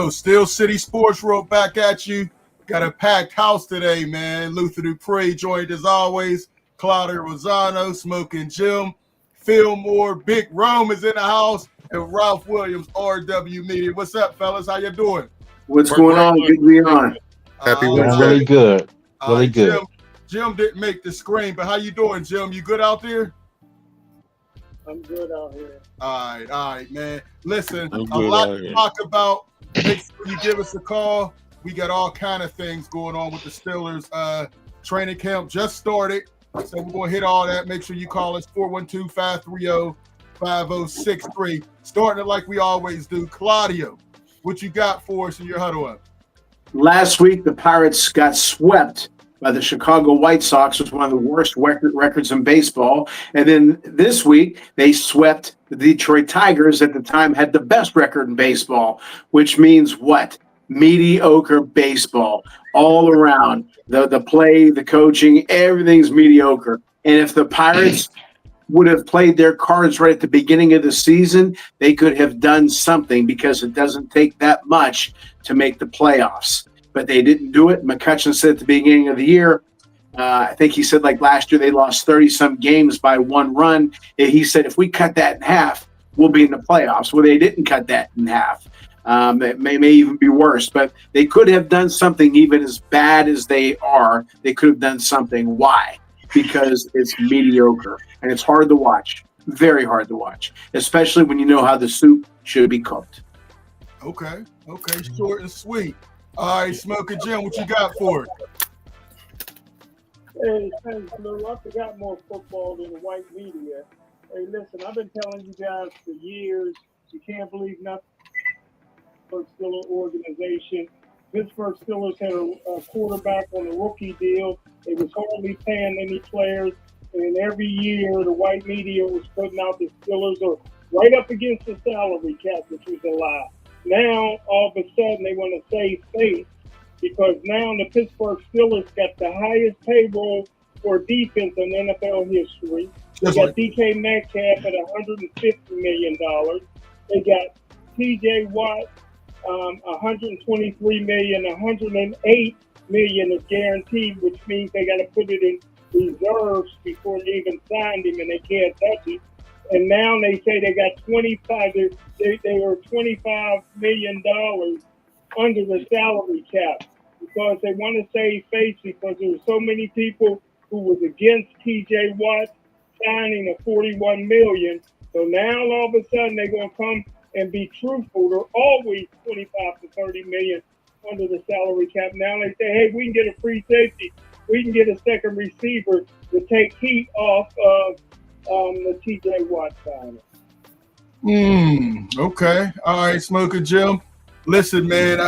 go. Steel City Sports World back at you. Got a packed house today, man. Luther Dupree joined as always. Claudia Rosano, Smoking Jim, Fillmore, Big Rome is in the house, and Ralph Williams, RW Media. What's up, fellas? How you doing? What's going on? Good to be on. Happy Wednesday. Really good. Really good. Jim didn't make the screen, but how you doing, Jim? You good out there? I'm good out here. All right, man. Listen, a lot to talk about. Make sure you give us a call. We got all kind of things going on with the Steelers. Training camp just started, so we're going to hit all that. Make sure you call us 412-530-5063. Starting it like we always do. Claudio, what you got for us in your huddle up? Last week, the Pirates got swept by the Chicago White Sox, which was one of the worst records in baseball. And then this week, they swept the Detroit Tigers, at the time had the best record in baseball, which means what? Mediocre baseball all around. The play, the coaching, everything's mediocre. And if the Pirates would have played their cards right at the beginning of the season, they could have done something, because it doesn't take that much to make the playoffs. But they didn't do it. McCutcheon said at the beginning of the year, I think he said like last year they lost 30-some games by one run. He said if we cut that in half, we'll be in the playoffs. Well, they didn't cut that in half. It may even be worse. But they could have done something. Even as bad as they are, they could have done something. Why? Because it's mediocre. And it's hard to watch. Very hard to watch. Especially when you know how the soup should be cooked. Okay. Short and sweet. All right, Smoking Jim, what you got for it? Hey, thanks, Lou. I forgot more football than the white media. Hey, listen, I've been telling you guys for years, you can't believe nothing. Pittsburgh Steelers organization. Pittsburgh Steelers had a quarterback on a rookie deal. They was hardly paying any players. And every year, the white media was putting out the Steelers are right up against the salary cap, which was a lie. Now, all of a sudden, they want to save face, because now the Pittsburgh Steelers got the highest payroll for defense in NFL history. They got DK Metcalf at $150 million. They got T.J. Watt, $123 million, $108 million is guaranteed, which means they got to put it in reserves before they even signed him, and they can't touch it. And now they say they got they are $25 million under the salary cap, because they want to save face, because there were so many people who was against T.J. Watt signing a $41 million. So now all of a sudden they're going to come and be truthful. They're always 25 to 30 million under the salary cap. Now they say, hey, we can get a free safety. We can get a second receiver to take heat off of the T.J. Watt signing. Okay. All right, Smoking Jim. Listen, man,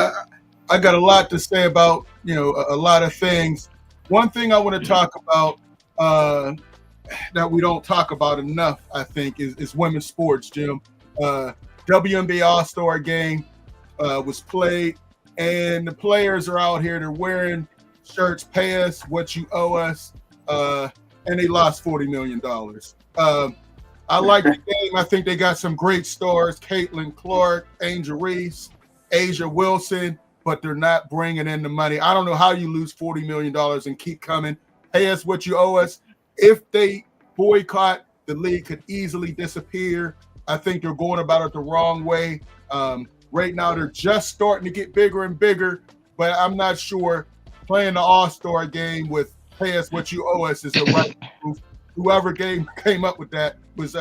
I got a lot to say about, a lot of things. One thing I want to talk about that we don't talk about enough, I think, is women's sports, Jim. WNBA All-Star game was played, and the players are out here. They're wearing shirts, pay us what you owe us, and they lost $40 million. I like the game. I think they got some great stars, Caitlin Clark, Angel Reese, Asia Wilson, but they're not bringing in the money. I don't know how you lose $40 million and keep coming. Pay us what you owe us. If they boycott, the league could easily disappear. I think they're going about it the wrong way. Right now, they're just starting to get bigger and bigger, but I'm not sure playing the All-Star game with pay us what you owe us is the right move. Whoever came up with that was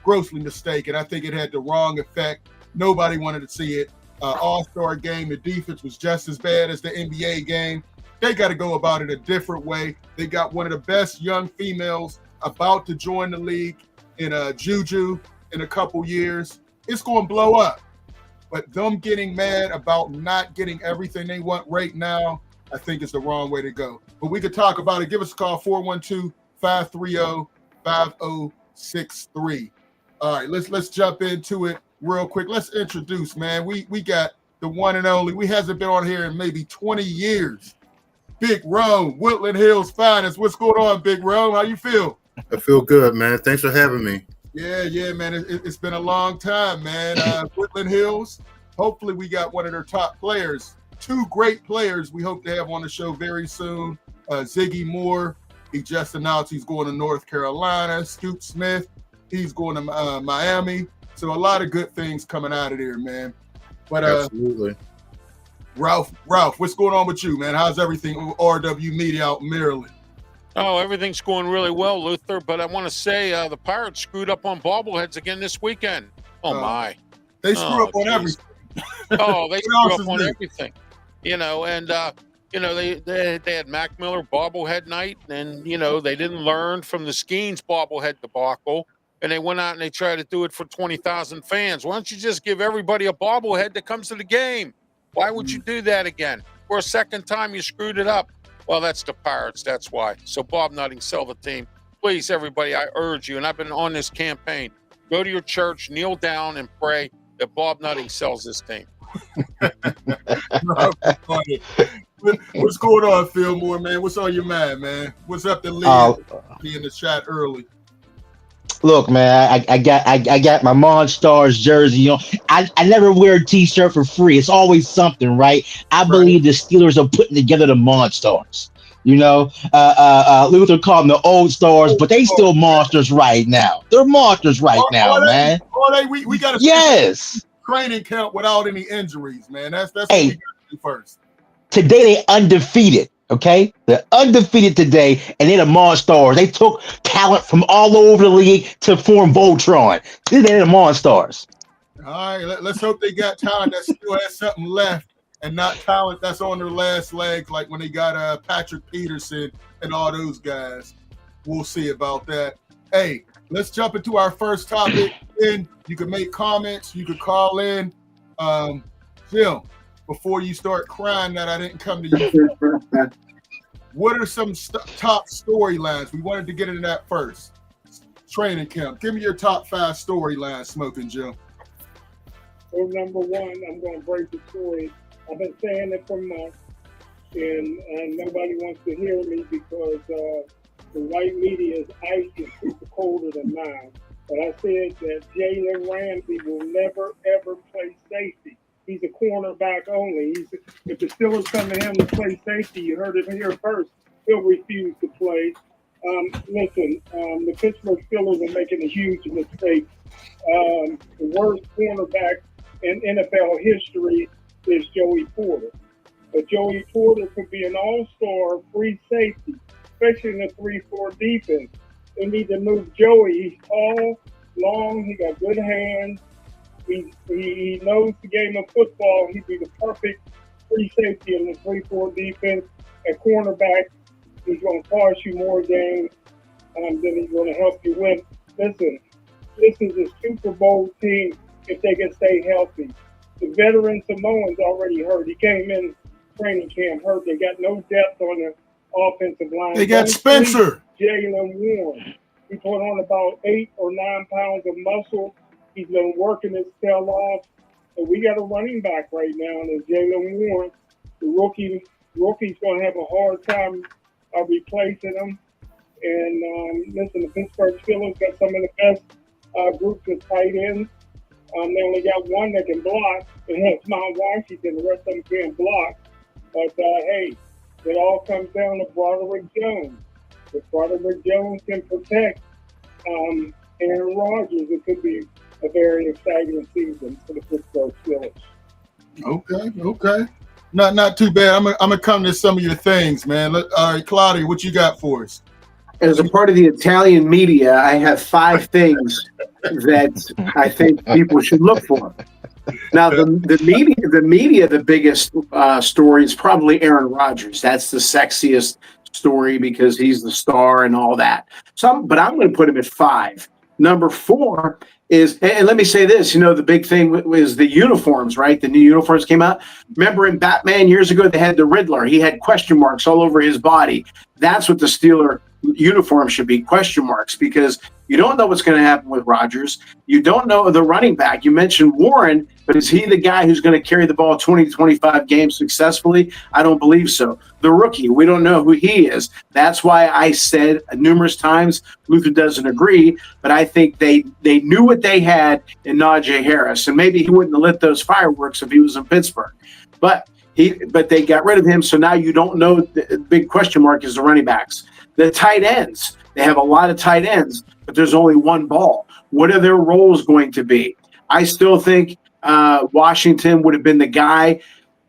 grossly mistaken. I think it had the wrong effect. Nobody wanted to see it. All-Star game, the defense was just as bad as the NBA game. They got to go about it a different way. They got one of the best young females about to join the league in Juju in a couple years. It's going to blow up. But them getting mad about not getting everything they want right now, I think is the wrong way to go. But we could talk about it. Give us a call, 412-530-5063. All right, let's jump into it real quick. Let's introduce, man. We got the one and only. We hasn't been on here in maybe 20 years. Big Rome, Woodland Hills finest. What's going on, Big Rome? How you feel? I feel good, man. Thanks for having me. Yeah, man. It's been a long time, man. Woodland Hills, hopefully we got one of their top players, 2 great players we hope to have on the show very soon. Ziggy Moore, he just announced he's going to North Carolina. Scoop Smith, he's going to Miami. So a lot of good things coming out of there, man. But Absolutely. Ralph, what's going on with you, man? How's everything with RW Media out in Maryland? Oh, everything's going really well, Luther. But I want to say the Pirates screwed up on bobbleheads again this weekend. Oh, my. They screw up on everything. Oh, they screw up on everything. You know, and, you know, they had Mac Miller bobblehead night, and, you know, they didn't learn from the Skeens bobblehead debacle, and they went out and they tried to do it for 20,000 fans. Why don't you just give everybody a bobblehead that comes to the game? Why would you do that again? For a second time, you screwed it up. Well, that's the Pirates. That's why. So, Bob Nutting, sell the team. Please, everybody, I urge you, and I've been on this campaign, go to your church, kneel down, and pray that Bob Nutting sells this team. What's going on, Fillmore, man? What's on your mind, man? What's up to Lee? Be in the chat early. Look, man, I got my Monstars jersey. You know, I never wear a T-shirt for free. It's always something, right? I believe the Steelers are putting together the Monstars. You know, Luther called them the old stars, but they still monsters right now. They're monsters right now, man. We got yes training camp without any injuries, man. That's what we got to do first. Today they undefeated. Okay, they're undefeated today, and they're the Monstars. They took talent from all over the league to form Voltron. They're the Monstars. All right, let's hope they got talent that still has something left, and not talent that's on their last legs, like when they got Patrick Peterson and all those guys. We'll see about that. Hey, let's jump into our first topic. And you can make comments. You can call in. Jim, before you start crying that I didn't come to you, what are some top storylines? We wanted to get into that first. Training camp. Give me your top 5 storylines, Smoking Jim. Well, number one, I'm going to break the story. I've been saying it for months, and nobody wants to hear me because the white media is ice and super colder than mine. But I said that Jalen Ramsey will never, ever play safety. He's a cornerback only. If the Steelers come to him to play safety, you heard it here first, he'll refuse to play. Listen, the Pittsburgh Steelers are making a huge mistake. The worst cornerback in NFL history is Joey Porter. But Joey Porter could be an all-star free safety, especially in the 3-4 defense. They need to move Joey. He's tall, long, he got good hands. He knows the game of football. He'd be the perfect free safety in the 3-4 defense. At cornerback, he's going to cost you more games than he's going to help you win. Listen, this is a Super Bowl team if they can stay healthy. The veteran Samoan's already hurt. He came in training camp hurt. They got no depth on the offensive line. They got Spencer. Jalen Warren. He put on about 8 or 9 pounds of muscle. He's been working his tail off. And we got a running back right now, and it's Jalen Warren. The rookie's going to have a hard time replacing him. And listen, the Pittsburgh Steelers got some of the best groups of tight ends. They only got one that can block, and that's Mount Washington. The rest of them can't block. But, hey, it all comes down to Broderick Jones. If Broderick Jones can protect Aaron Rodgers, it could be a very exciting season for the Pittsburgh Steelers. Okay. Not too bad. I'm gonna come to some of your things, man. All right, Claudia, what you got for us? As a part of the Italian media, I have 5 things that I think people should look for. Now, the media, the biggest story is probably Aaron Rodgers. That's the sexiest story because he's the star and all that. But I'm going to put him at 5. Number 4 is, and let me say this, the big thing was the uniforms, right? The new uniforms came out. Remember in Batman years ago, they had the Riddler. He had question marks all over his body. That's what the Steeler uniforms should be question marks, because you don't know what's going to happen with Rodgers. You don't know the running back. You mentioned Warren, but is he the guy who's going to carry the ball 20 to 25 games successfully? I don't believe so. The rookie, we don't know who he is. That's why I said numerous times, Luther doesn't agree, but I think they knew what they had in Najee Harris, and maybe he wouldn't have lit those fireworks if he was in Pittsburgh. But they got rid of him, so now you don't know. The big question mark is the running backs. The tight ends, they have a lot of tight ends, but there's only one ball. What are their roles going to be? I still think Washington would have been the guy,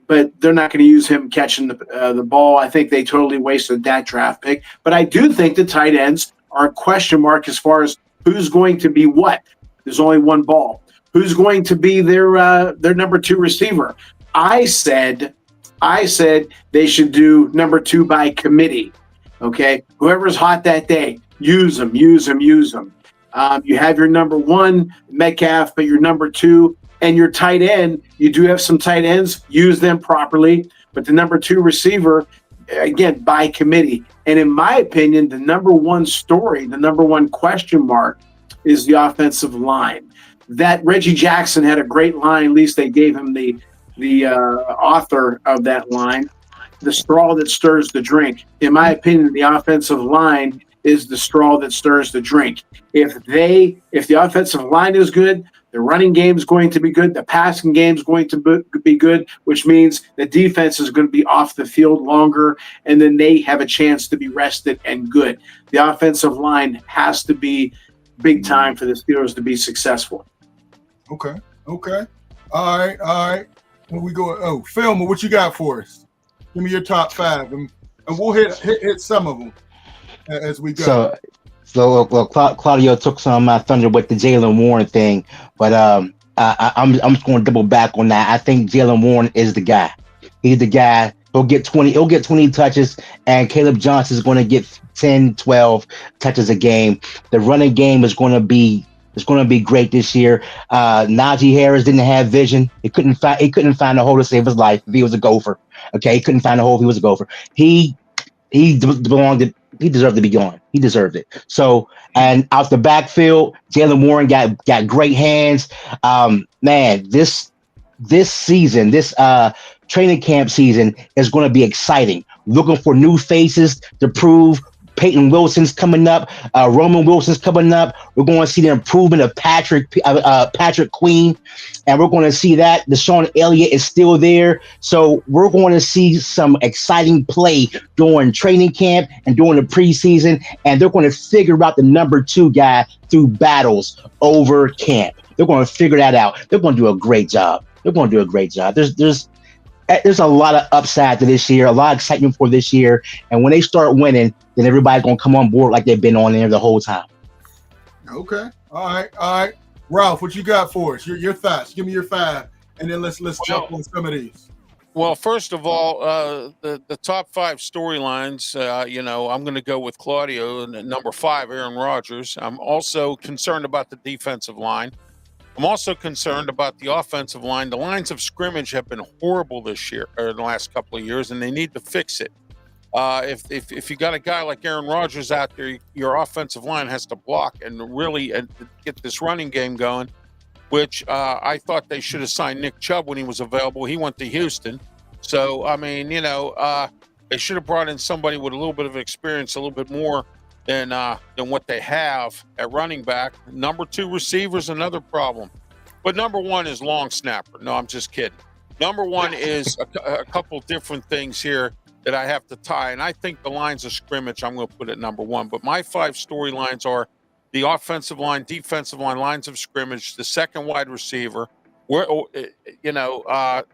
but they're not going to use him catching the ball. I think they totally wasted that draft pick. But I do think the tight ends are a question mark as far as who's going to be what. There's only one ball. Who's going to be their number 2 receiver? I said they should do number 2 by committee. Okay, whoever's hot that day, use them. You have your number 1, Metcalf, but your number 2 and your tight end, you do have some tight ends, use them properly. But the number 2 receiver, again, by committee. And in my opinion, the number 1 story, the number 1 question mark is the offensive line. That Reggie Jackson had a great line. At least they gave him the author of that line. The straw that stirs the drink. In my opinion, the offensive line is the straw that stirs the drink. If the offensive line is good, the running game is going to be good, the passing game is going to be good, which means the defense is going to be off the field longer, and then they have a chance to be rested and good. The offensive line has to be big time for the Steelers to be successful. Okay. All right. When we go, Filmer, what you got for us? Give me your top 5, and we'll hit some of them as we go. So Claudio took some of my thunder with the Jaylen Warren thing, but I'm just going to double back on that. I think Jaylen Warren is the guy. He's the guy. He'll get 20 touches, and Caleb Johnson is going to get 10, 12 touches a game. The running game is going to be great this year. Najee Harris didn't have vision. He couldn't find a hole to save his life if he was a gopher. Okay, he couldn't find a hole if he was a gopher. He deserved to be gone. He deserved it. So, and out the backfield, Jaylen Warren got great hands. Man, this season, this training camp season is going to be exciting. Looking for new faces to prove. Peyton Wilson's coming up. Roman Wilson's coming up. We're going to see the improvement of Patrick Queen, and we're going to see that Deshaun Elliott is still there. So we're going to see some exciting play during training camp and during the preseason, and they're going to figure out the number 2 guy through battles over camp. They're going to figure that out. They're going to do a great job. There's a lot of upside to this year, a lot of excitement for this year. And when they start winning, then everybody's going to come on board like they've been on there the whole time. Okay. All right. Ralph, what you got for us? Your thoughts. Give me your 5, and then let's jump on some of these. Well, first of all, the top 5 storylines, I'm going to go with Claudio, and number 5, Aaron Rodgers. I'm also concerned about the defensive line. I'm also concerned about the offensive line. The lines of scrimmage have been horrible this year, or in the last couple of years, and they need to fix it. If you got a guy like Aaron Rodgers out there, your offensive line has to block and really get this running game going, which I thought they should have signed Nick Chubb when he was available. He went to Houston. So, I mean, they should have brought in somebody with a little bit of experience, a little bit more than what they have at running back. Number 2 receiver's another problem. But number 1 is long snapper. No, I'm just kidding. Number 1 is a couple different things here that I have to tie. And I think the lines of scrimmage, I'm going to put at number 1. But my 5 storylines are the offensive line, defensive line, lines of scrimmage, the second wide receiver, the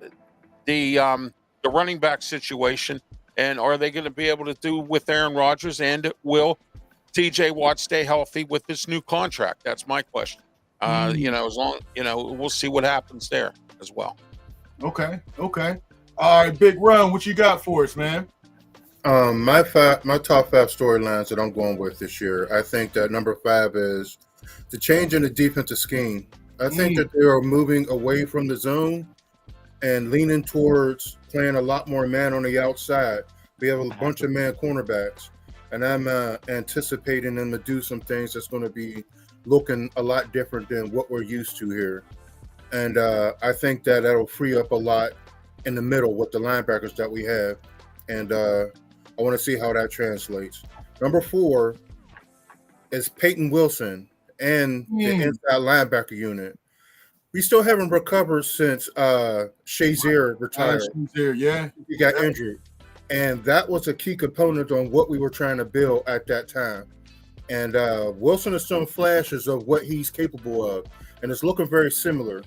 running back situation. And are they going to be able to do with Aaron Rodgers? And will TJ Watt stay healthy with this new contract? As long, we'll see what happens there as well. Okay. All right, Big Run, what you got for us, man? My top 5 storylines that I'm going with this year. I think that number 5 is the change in the defensive scheme. I think that they are moving away from the zone and leaning towards playing a lot more man on the outside. We have a bunch of man cornerbacks. and I'm anticipating them to do some things that's going to be looking a lot different than what we're used to here. And I think that that'll free up a lot in the middle with the linebackers that we have. And I want to see how that translates. Number 4 is Peyton Wilson and the inside linebacker unit. We still haven't recovered since Shazier retired. Yeah. He got injured. And that was a key component on what we were trying to build at that time. And Wilson has shown flashes of what he's capable of. And it's looking very similar.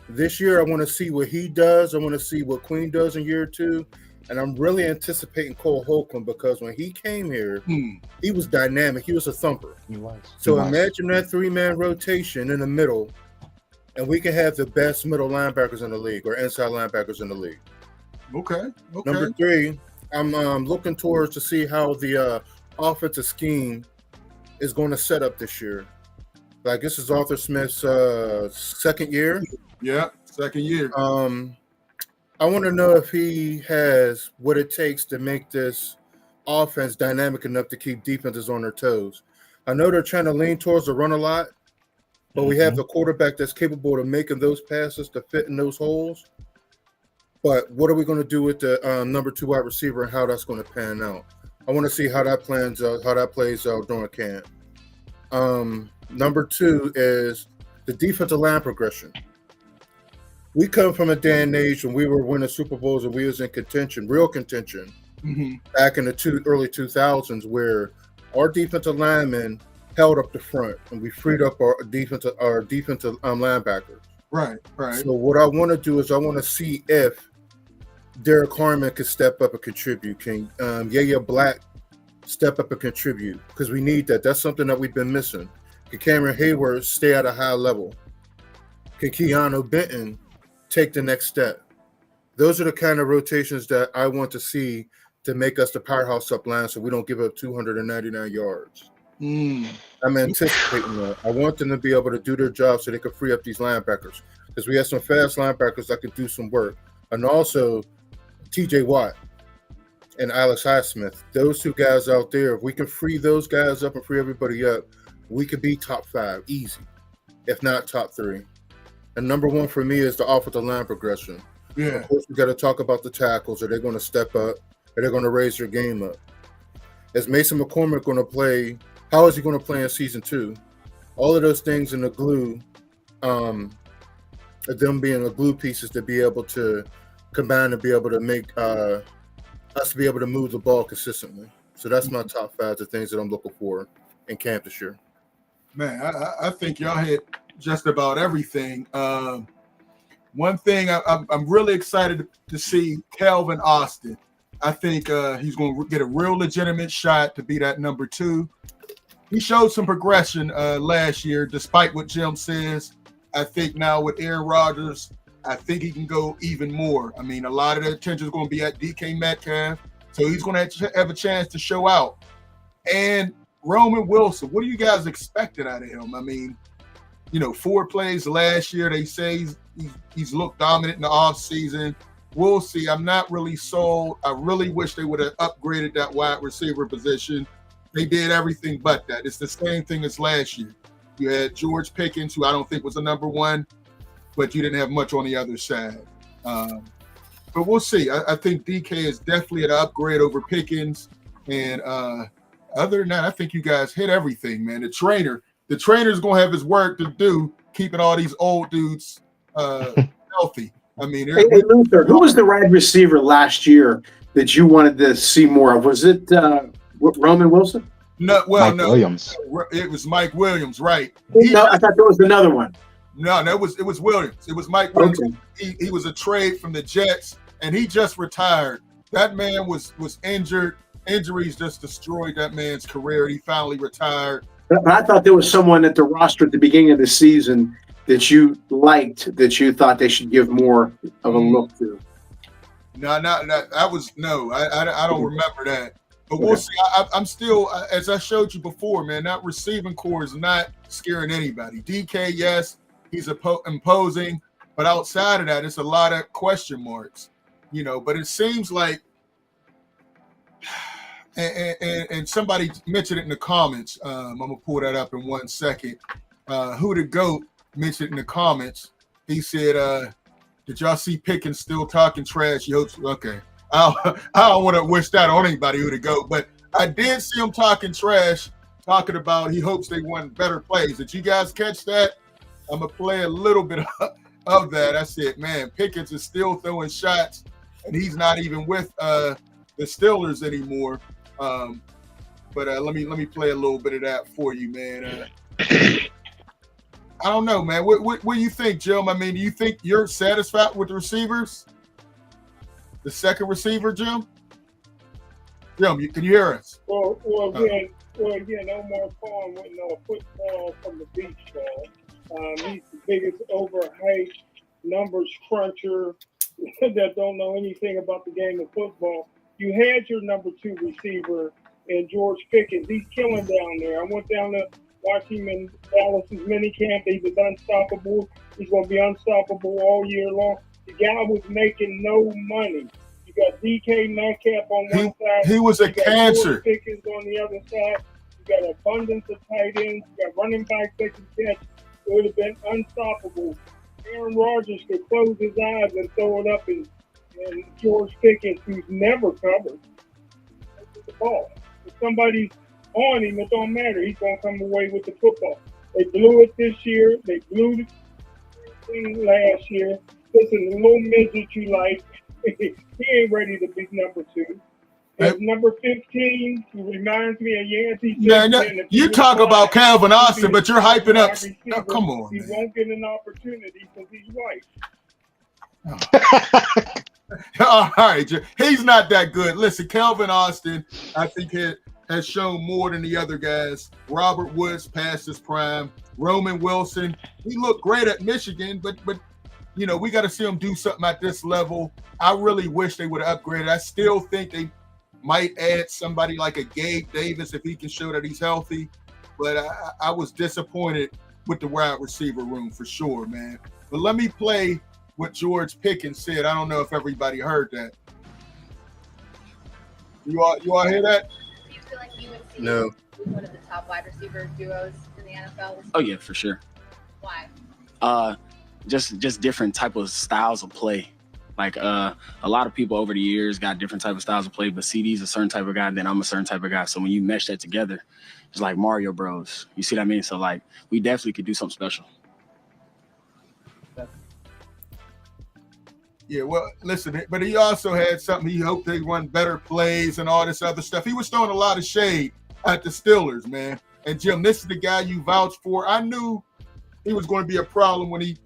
This year, I want to see what he does. I want to see what Queen does in year 2. And I'm really anticipating Cole Holcomb because when he came here, he was dynamic. He was a thumper. He was. So imagine that 3-man rotation in the middle, and we can have the best middle linebackers in the league or inside linebackers in the league. Okay. Number 3, I'm looking towards to see how the offensive scheme is going to set up this year. Like, this is Arthur Smith's second year. Yeah, second year. I want to know if he has what it takes to make this offense dynamic enough to keep defenses on their toes. I know they're trying to lean towards the run a lot, but we have the quarterback that's capable of making those passes to fit in those holes. But what are we going to do with the number 2 wide receiver and how that's going to pan out? I want to see how that plays out during camp. Number 2 is the defensive line progression. We come from a day and age when we were winning Super Bowls and we was in contention, real contention, back in the early 2000s, where our defensive linemen held up the front and we freed up our defensive linebackers. Right. So what I want to do is I want to see if Derek Harmon can step up and contribute. Can Yaya Black step up and contribute? Because we need that. That's something that we've been missing. Can Cameron Hayward stay at a high level? Can Keanu Benton take the next step? Those are the kind of rotations that I want to see to make us the powerhouse up line so we don't give up 299 yards. I'm anticipating that. I want them to be able to do their job so they can free up these linebackers because we have some fast linebackers that can do some work. And also TJ Watt and Alex Highsmith, those 2 guys out there, if we can free those guys up and free everybody up, we could be top 5 easy, if not top 3. And number 1 for me is the offensive line progression. Yeah. Of course, we got to talk about the tackles. Are they going to step up? Are they going to raise their game up? Is Mason McCormick going to play? How is he going to play in season 2? All of those things in the glue, them being the glue pieces to be able to combine and be able to make us to be able to move the ball consistently. So that's my top 5 of things that I'm looking for in camp this year. Man, I think y'all hit just about everything. One thing I'm really excited to see Calvin Austin. I think he's going to get a real legitimate shot to be that number 2. He showed some progression last year, despite what Jim says. I think now with Aaron Rodgers, I think he can go even more. I mean, a lot of the attention is going to be at DK Metcalf, so he's going to have a chance to show out. And Roman Wilson, what do you guys expected out of him? I mean, 4 plays last year. They say he's looked dominant in the offseason. We'll see. I'm not really sold. I really wish they would have upgraded that wide receiver position. They did everything but that. It's the same thing as last year. You had George Pickens, who I don't think was a number 1, but you didn't have much on the other side. But we'll see. I think DK is definitely an upgrade over Pickens. And other than that, I think you guys hit everything, man. The trainer's going to have his work to do, keeping all these old dudes healthy. I mean, hey, Luther, who was the wide receiver last year that you wanted to see more of? Was it Roman Wilson? No, Mike Williams. It was Mike Williams, right? No, I thought there was another one. No, it was Williams. It was Mike Williams. Okay. He was a trade from the Jets, and he just retired. That man was injured. Injuries just destroyed that man's career. He finally retired. But I thought there was someone at the roster at the beginning of the season that you liked, that you thought they should give more of a look to. No, I don't remember that. But we'll see. I'm still, as I showed you before, man, that receiving core is not scaring anybody. DK, yes, he's imposing, but outside of that, it's a lot of question marks, But it seems like and somebody mentioned it in the comments. I'm gonna pull that up in 1 second. Who the GOAT mentioned in the comments. He said, "Did y'all see Pickens still talking trash?" He hopes. Okay, I don't want to wish that on anybody. Who the GOAT, but I did see him talking trash, talking about he hopes they won better plays. Did you guys catch that? I'm gonna play a little bit of that. I said, man, Pickens is still throwing shots, and he's not even with the Steelers anymore. But let me play a little bit of that for you, man. I don't know, man. What do you think, Jim? I mean, do you think you're satisfied with the receivers? The second receiver, Jim? Jim, can you hear us? Well, again, Omar Khan went on football from the beach ball. He's the biggest overhyped numbers cruncher that don't know anything about the game of football. You had your number 2 receiver in George Pickens. He's killing down there. I went down to watch him in Dallas's minicamp. He was unstoppable. He's going to be unstoppable all year long. The guy was making no money. You got DK Metcalf on one side. He was a cancer. George Pickens on the other side. You got abundance of tight ends. You got running backs that can catch. It would have been unstoppable. Aaron Rodgers could close his eyes and throw it up, and George Pickens, who's never covered the ball. If somebody's on him, it don't matter. He's going to come away with the football. They blew it this year. They blew it last year. Listen, the little midget you like, he ain't ready to be number 2. And number 15, he reminds me of Yancey. You talk about Calvin Austin, but you're hyping up. Oh, come on, he won't get an opportunity because he's white. All right, he's not that good. Listen, Calvin Austin, I think has shown more than the other guys. Robert Woods past his prime. Roman Wilson, he looked great at Michigan, but you know, we got to see him do something at this level. I really wish they would have upgraded. I still think they might add somebody like a Gabe Davis if he can show that he's healthy. But I was disappointed with the wide receiver room for sure, man. But let me play what George Pickens said. I don't know if everybody heard that. You all hear that? Do you feel like USYK No. is one of the top wide receiver duos in the NFL? Oh yeah, for sure. Why? Just different type of styles of play. Like a lot of people over the years got different type of styles of play, but CD's a certain type of guy, then I'm a certain type of guy. So when you mesh that together, it's like Mario Bros. You see what I mean? So like we definitely could do something special. Yeah, well, listen, but he also had something. He hoped they run better plays and all this other stuff. He was throwing a lot of shade at the Steelers, man. And Jim, this is the guy you vouched for. I knew he was going to be a problem when he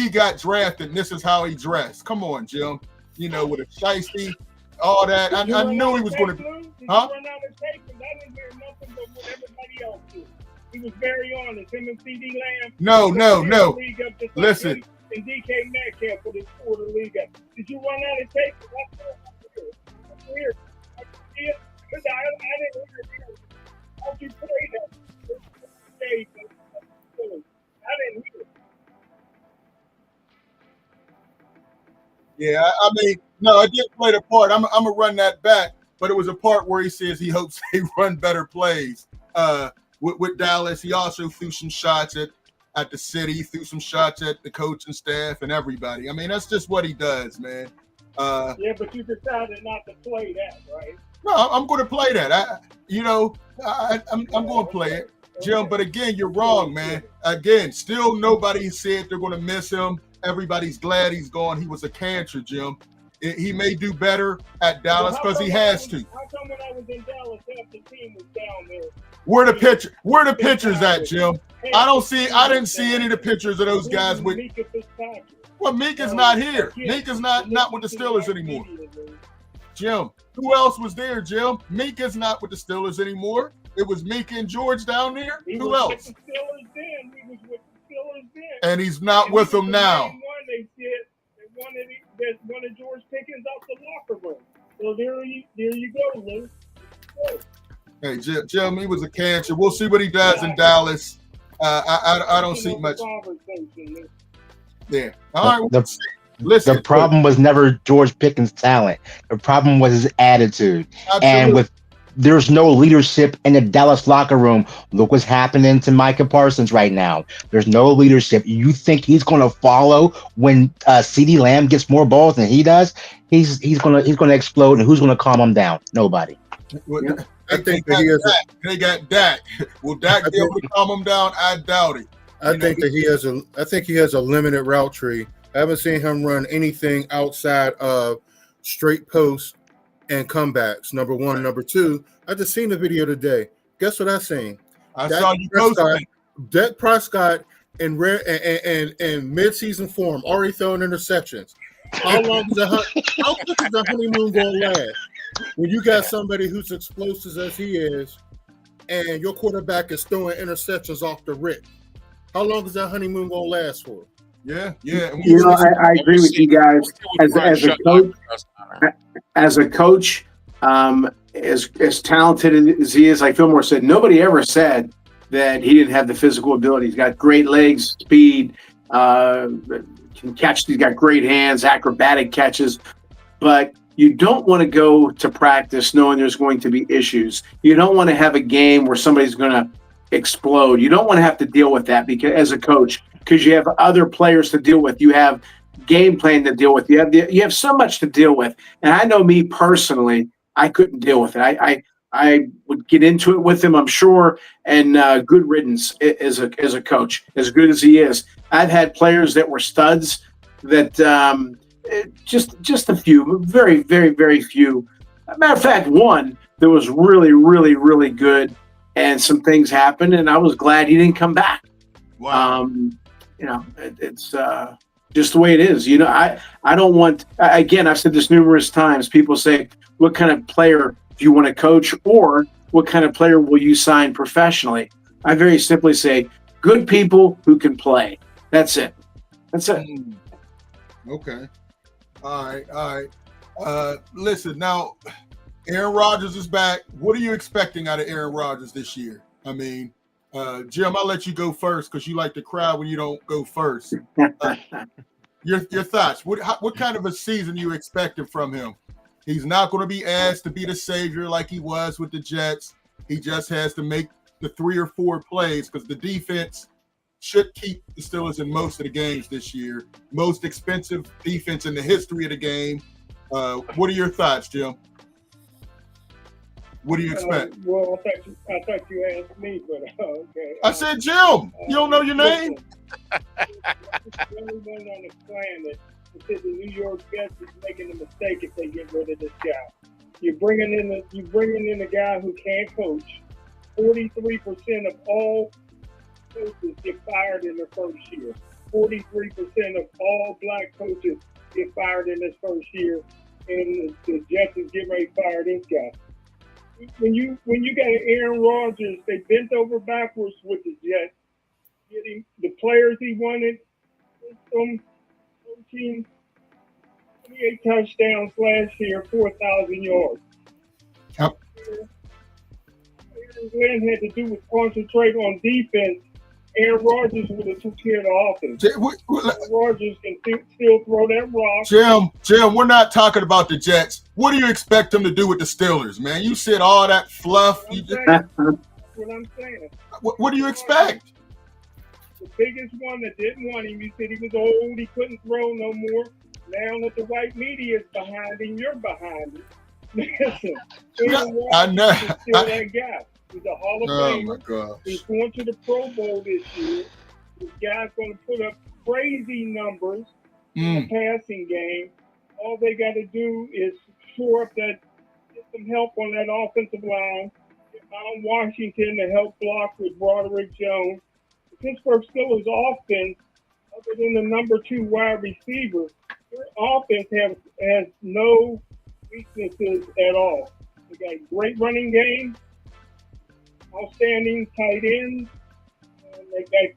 got drafted, and this is how he dressed. Come on, Jim. You know, with a shiesty, all that. I knew he was going to be. Huh? Run out of tape, and I didn't hear nothing but what everybody else did. He was very honest. Him and CD Lamb. No. Listen. And DK Metcalf for this quarter league. Did you run out of tape? That's weird. I didn't hear it. How'd you play that? I didn't hear it. Yeah, I mean, no, I didn't play the part. I'm gonna run that back, but it was a part where he says he hopes they run better plays. With Dallas, he also threw some shots at the city, he threw some shots at the coaching staff and everybody. I mean, that's just what he does, man. Yeah, but you decided not to play that, right? No, I'm going to play that. I'm going to play it, Jim. But again, you're wrong, man. Again, still nobody said they're going to miss him. Everybody's glad he's gone. He was a cancer, Jim. He may do better at Dallas because he has to. How come when I was in Dallas, half the team was down there? Where the pictures at, Jim? I didn't see any of the pictures of those guys with. Well, Meek is not here. Meek is not with the Steelers anymore. Jim, who else was there, Jim? Meek is not with the Steelers anymore. It was Meek and George down there. Who else? With the Steelers then. He was with the Steelers then. And he's not with them now. They wanted George Pickens out the locker room. So there you go, Lou. Hey, Jim, he was a cancer. We'll see what he does in Dallas. I don't see much. Yeah. All right. Listen. The problem was never George Pickens' talent. The problem was his attitude. Absolutely. And with there's no leadership in the Dallas locker room. Look what's happening to Micah Parsons right now. There's no leadership. You think he's going to follow when CeeDee Lamb gets more balls than he does? He's gonna explode, and who's going to calm him down? Nobody. Yeah. I think that he has They got Dak. Will Dak be able to calm him down? I doubt it. I think he has a limited route tree. I haven't seen him run anything outside of straight posts and comebacks. Number one. Number two, I just seen the video today. Guess what I seen? I saw you posting. Dak Prescott in mid-season form already throwing interceptions. How quick is the honeymoon going to last? When you got somebody who's explosive as he is, and your quarterback is throwing interceptions off the rip, how long is that honeymoon going to last for? Yeah. I agree with you guys. As a coach, as talented as he is, like Fillmore said, nobody ever said that he didn't have the physical ability. He's got great legs, speed, can catch. He's got great hands, acrobatic catches, but you don't want to go to practice knowing there's going to be issues. You don't want to have a game where somebody's going to explode. You don't want to have to deal with that as a coach, because you have other players to deal with. You have game plan to deal with. You have so much to deal with. And I know me personally, I couldn't deal with it. I would get into it with him, I'm sure, and good riddance as a coach, as good as he is. I've had players that were studs that just a few, very, very, very few. As a matter of fact, one that was really, really, really good, and some things happened, and I was glad he didn't come back. Wow. It's just the way it is. I don't want, again, I've said this numerous times, people say, what kind of player do you want to coach, or what kind of player will you sign professionally? I very simply say, good people who can play. That's it. Okay. All right. Listen, now, Aaron Rodgers is back. What are you expecting out of Aaron Rodgers this year? I mean, Jim, I'll let you go first because you like to cry when you don't go first. Your thoughts. What kind of a season you expecting from him? He's not going to be asked to be the savior like he was with the Jets. He just has to make the 3 or 4 plays because the defense should keep the Steelers in most of the games this year. Most expensive defense in the history of the game. What are your thoughts, Jim? What do you expect? Well, I thought you asked me, but okay. I said, Jim, you don't know your name? Everyone on the planet said the New York Jets is making a mistake if they get rid of this guy. You're bringing in a guy who can't coach. 43% of all coaches get fired in their first year. 43% of all black coaches get fired in this first year, and the Jets is getting ready to fire this guy. When you got Aaron Rodgers, they bent over backwards with the Jets, getting the players he wanted. From 13, 28 touchdowns last year, 4,000 yards. Yep. Aaron Glenn had to do was concentrate on defense. Aaron Rodgers would have took care of the offense. Aaron Rodgers can still throw that rock. Jim, we're not talking about the Jets. What do you expect them to do with the Steelers, man? You said all that fluff. That's what I'm saying. What do you expect? The biggest one that didn't want him, you said he was old, he couldn't throw no more. Now that the white media is behind him, you're behind him. Listen, I know. He's still that guy. He's a Hall of Famer. Oh my gosh. He's going to the Pro Bowl this year. This guy's going to put up crazy numbers in the passing game. All they got to do is shore up get some help on that offensive line. Get Mount Washington to help block with Broderick Jones. The Pittsburgh Steelers offense, other than the number 2 wide receiver, their offense has no weaknesses at all. They got a great running game, outstanding tight ends, and they got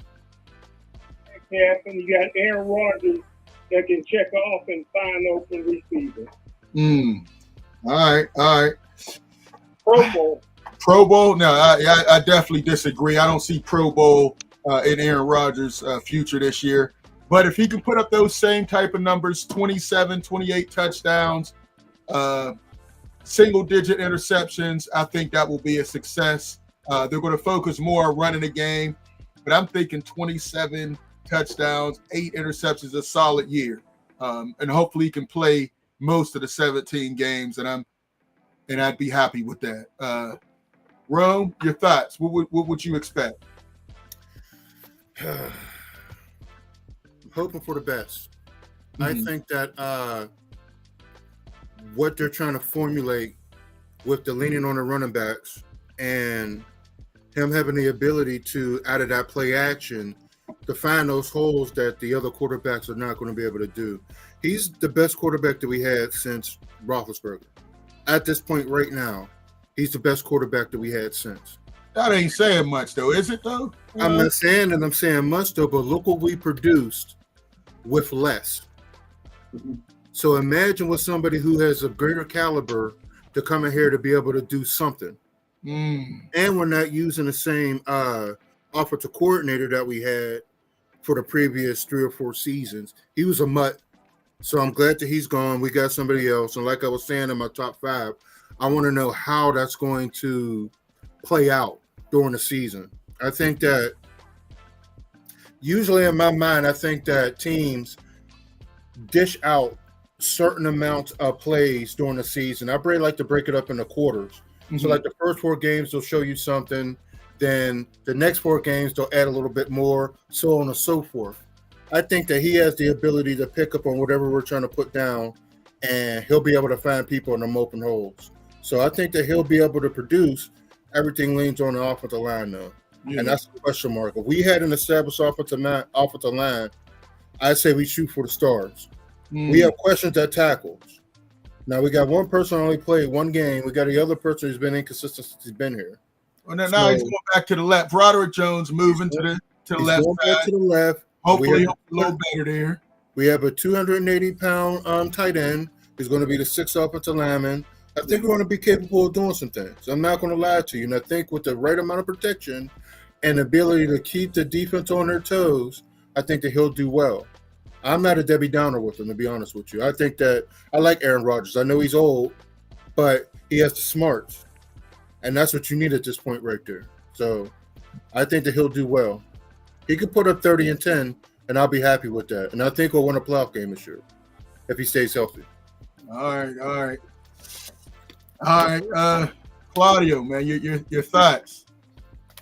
half, and you got Aaron Rodgers that can check off and find open receivers. All right. Pro Bowl. No, I definitely disagree. I don't see Pro Bowl in Aaron Rodgers' future this year. But if he can put up those same type of numbers, 27, 28 touchdowns, single-digit interceptions. I think that will be a success. They're going to focus more on running the game, but I'm thinking 27 touchdowns, 8 interceptions, a solid year, and hopefully he can play most of the 17 games, and I'd be happy with that. Rome, your thoughts? What would you expect? Hoping for the best. I think that what they're trying to formulate with the leaning on the running backs and him having the ability to, out of that play action, to find those holes that the other quarterbacks are not going to be able to do. He's the best quarterback that we had since Roethlisberger. At this point right now, he's the best quarterback that we had since. That ain't saying much, though, is it, though? I'm not saying that I'm saying much, though, but look what we produced with less. So imagine with somebody who has a greater caliber to come in here to be able to do something. And we're not using the same offensive coordinator that we had for the previous 3 or 4 seasons. He was a mutt. So I'm glad that he's gone. We got somebody else. And like I was saying in my top 5, I want to know how that's going to play out during the season. I think that usually in my mind, I think that teams dish out certain amounts of plays during the season. I really like to break it up into quarters. So like the first 4 games, they'll show you something. Then the next 4 games, they'll add a little bit more, so on and so forth. I think that he has the ability to pick up on whatever we're trying to put down, and he'll be able to find people in them open holes. So I think that he'll be able to produce. Everything leans on the offensive line now. And that's the question mark. If we had an established offensive line, I'd say we shoot for the stars. We have questions at tackles. Now we got one person only played 1 game. We got the other person who's been inconsistent since he's been here. Well, now he's going back to the left. Broderick Jones moving to the left going side. back to the left. Hopefully a little better there. We have a 280-pound tight end. He's going to be the 6th offensive lineman. I think we're going to be capable of doing some things. I'm not going to lie to you. And I think with the right amount of protection and ability to keep the defense on their toes, I think that he'll do well. I'm not a Debbie Downer with him, to be honest with you. I think that I like Aaron Rodgers. I know he's old, but he has the smarts. And that's what you need at this point right there. So I think that he'll do well. He could put up 30 and 10, and I'll be happy with that. And I think we'll win a playoff game this year if he stays healthy. All right. Claudio, man, your thoughts?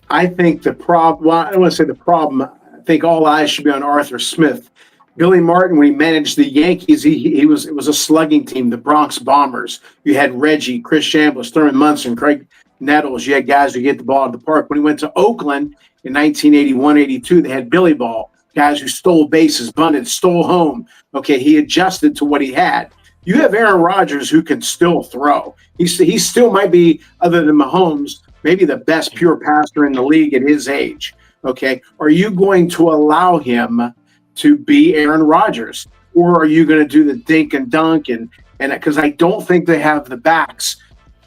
I think the problem, well, I don't want to say the problem. I think all eyes should be on Arthur Smith. Billy Martin, when he managed the Yankees, it was a slugging team, the Bronx Bombers. You had Reggie, Chris Chambliss, Thurman Munson, Craig Nettles. You had guys who get the ball out of the park. When he went to Oakland in 1981-82, they had Billy Ball, guys who stole bases, bunted, stole home. Okay, he adjusted to what he had. You have Aaron Rodgers who can still throw. He still might be, other than Mahomes, maybe the best pure passer in the league at his age. Okay, are you going to allow him to be Aaron Rodgers, or are you going to do the dink and dunk and because I don't think they have the backs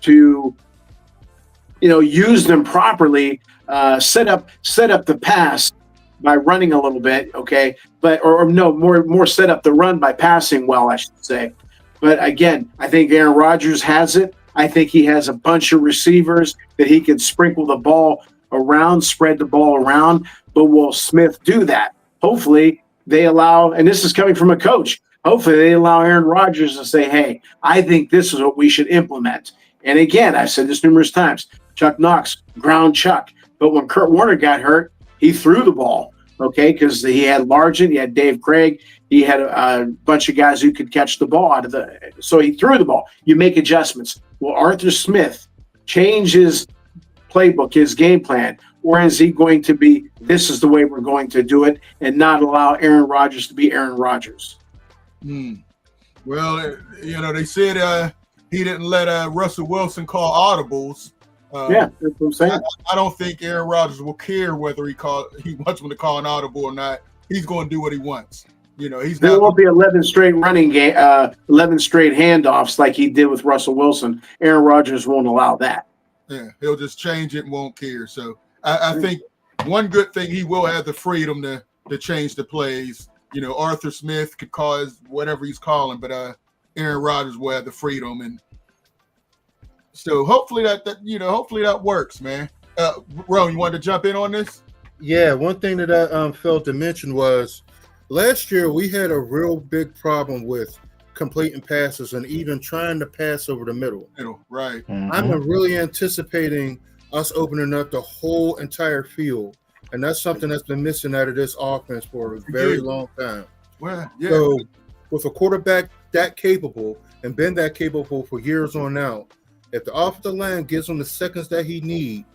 to use them properly, set up the pass by running a little bit, okay, but or no more set up the run by passing well, I should say. But again, I think Aaron Rodgers has it. I think he has a bunch of receivers that he can sprinkle the ball around, spread the ball around. But will Smith do that? Hopefully they allow, and this is coming from a coach, hopefully they allow Aaron Rodgers to say, hey, I think this is what we should implement. And again, I've said this numerous times, Chuck Knox, ground Chuck. But when Kurt Warner got hurt, he threw the ball, okay, because he had Largent, he had Dave Craig, he had a bunch of guys who could catch the ball so he threw the ball. You make adjustments. Will Arthur Smith change his playbook, his game plan, or is he going to be, this is the way we're going to do it, and not allow Aaron Rodgers to be Aaron Rodgers? Well, they said he didn't let Russell Wilson call audibles. Yeah, that's what I'm saying. I don't think Aaron Rodgers will care whether he wants him to call an audible or not. He's going to do what he wants. There won't be 11 straight running game, 11 straight handoffs like he did with Russell Wilson. Aaron Rodgers won't allow that. Yeah, he'll just change it and won't care. So I think one good thing, he will have the freedom to change the plays. Arthur Smith could call whatever he's calling, but Aaron Rodgers will have the freedom. And So hopefully hopefully that works, man. Ron, you wanted to jump in on this? Yeah, one thing that I failed to mention was last year we had a real big problem with completing passes and even trying to pass over the middle. Right. I'm really anticipating us opening up the whole entire field, and that's something that's been missing out of this offense for a very long time. Well, yeah. So with a quarterback that capable and been that capable for years on out, if the offensive line gives him the seconds that he needs,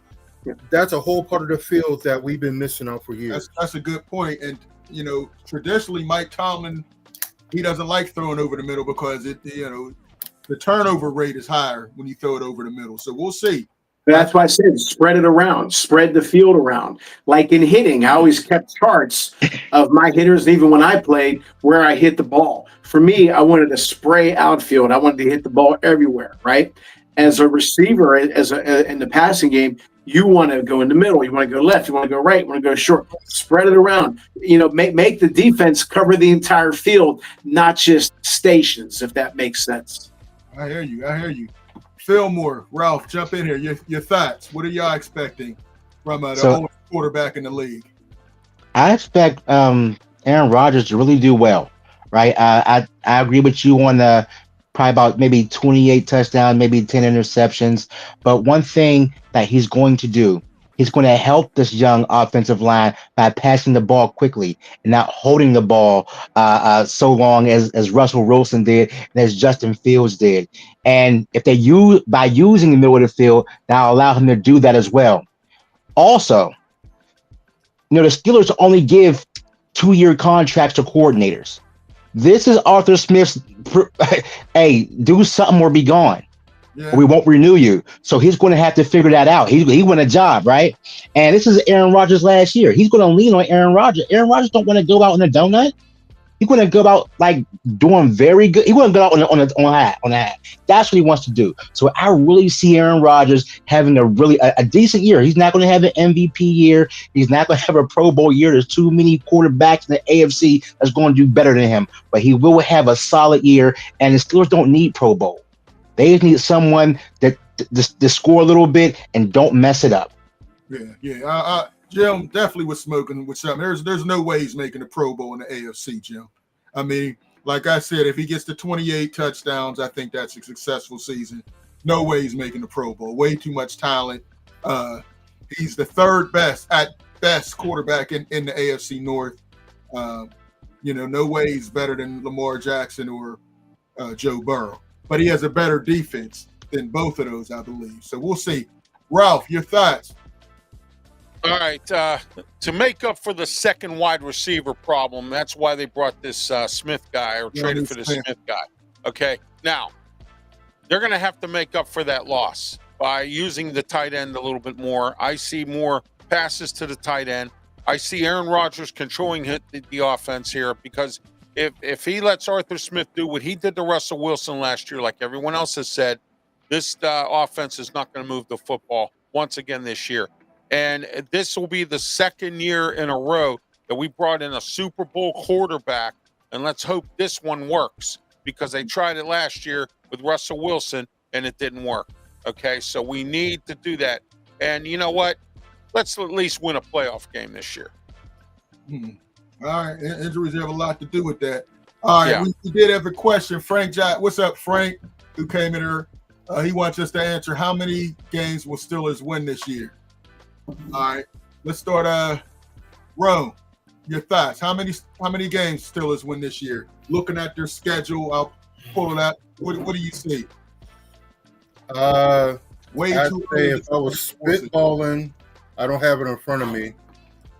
that's a whole part of the field that we've been missing out for years. That's a good point. And traditionally Mike Tomlin, he doesn't like throwing over the middle because the turnover rate is higher when you throw it over the middle. So we'll see. That's why I said spread it around, spread the field around. Like in hitting, I always kept charts of my hitters, even when I played, where I hit the ball. For me, I wanted to spray outfield. I wanted to hit the ball everywhere, right? As a receiver, in the passing game, you want to go in the middle. You want to go left. You want to go right. You want to go short. Spread it around. Make the defense cover the entire field, not just stations, if that makes sense. I hear you. Fillmore, Ralph, jump in here. Your thoughts. What are y'all expecting from the oldest quarterback in the league? I expect Aaron Rodgers to really do well, right? I agree with you on probably about maybe 28 touchdowns, maybe 10 interceptions. But one thing that he's going to do, he's going to help this young offensive line by passing the ball quickly and not holding the ball so long as Russell Wilson did and as Justin Fields did. And if they by using the middle of the field, that'll allow him to do that as well. Also, the Steelers only give 2-year contracts to coordinators. This is Arthur Smith's, hey, do something or be gone. Yeah. We won't renew you. So he's going to have to figure that out. He won a job, right? And this is Aaron Rodgers last year. He's going to lean on Aaron Rodgers. Aaron Rodgers don't want to go out in a donut. He's going to go out like doing very good. He want to go out on that. That's what he wants to do. So I really see Aaron Rodgers having a decent year. He's not going to have an MVP year. He's not going to have a Pro Bowl year. There's too many quarterbacks in the AFC that's going to do better than him. But he will have a solid year. And the Steelers don't need Pro Bowl. They just need someone that to score a little bit and don't mess it up. Yeah. Jim definitely was smoking with something. There's no way he's making a Pro Bowl in the AFC, Jim. I mean, like I said, if he gets to 28 touchdowns, I think that's a successful season. No way he's making the Pro Bowl. Way too much talent. He's the third best quarterback in the AFC North. No way he's better than Lamar Jackson or Joe Burrow. But he has a better defense than both of those, I believe. So we'll see. Ralph, your thoughts? All right. To make up for the second wide receiver problem, that's why they brought this Smith guy or traded for the Smith guy. Okay. Now, they're going to have to make up for that loss by using the tight end a little bit more. I see more passes to the tight end. I see Aaron Rodgers controlling the offense here because if he lets Arthur Smith do what he did to Russell Wilson last year, like everyone else has said, this offense is not going to move the football once again this year. And this will be the second year in a row that we brought in a Super Bowl quarterback. And let's hope this one works because they tried it last year with Russell Wilson and it didn't work. Okay, so we need to do that. And you know what? Let's at least win a playoff game this year. All right. Injuries have a lot to do with that. All right. Yeah. We did have a question. Frank, what's up, Frank, who came in here? He wants us to answer how many games will Steelers win this year? All right, let's start. Rome, your thoughts? How many games Steelers win this year? Looking at their schedule, I'll pull it out. What do you see? Way too early. If I was spitballing, I don't have it in front of me,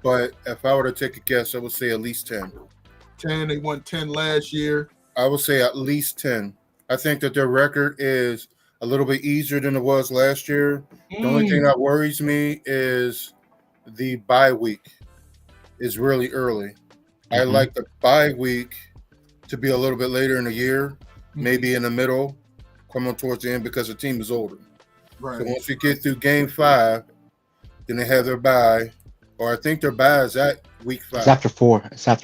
but if I were to take a guess, I would say at least 10. 10. They won 10 last year. I would say at least 10. I think that their record is a little bit easier than it was last year. The only thing that worries me is the bye week is really early. I like the bye week to be a little bit later in the year, maybe in the middle, coming towards the end because the team is older. Right. So once we get through game 5, then they have their bye, or I think their bye is at week 5. It's after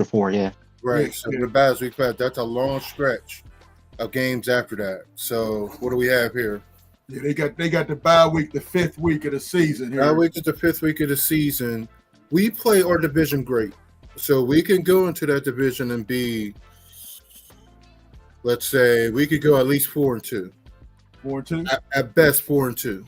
4, yeah. Right. So the bye is week 5. That's a long stretch of games after that. So what do we have here? Yeah, they got the bye week, the 5th week of the season here. Bye week is the 5th week of the season. We play our division great, so we can go into that division and be, let's say, we could go at least 4-2. 4-2. At best, 4-2.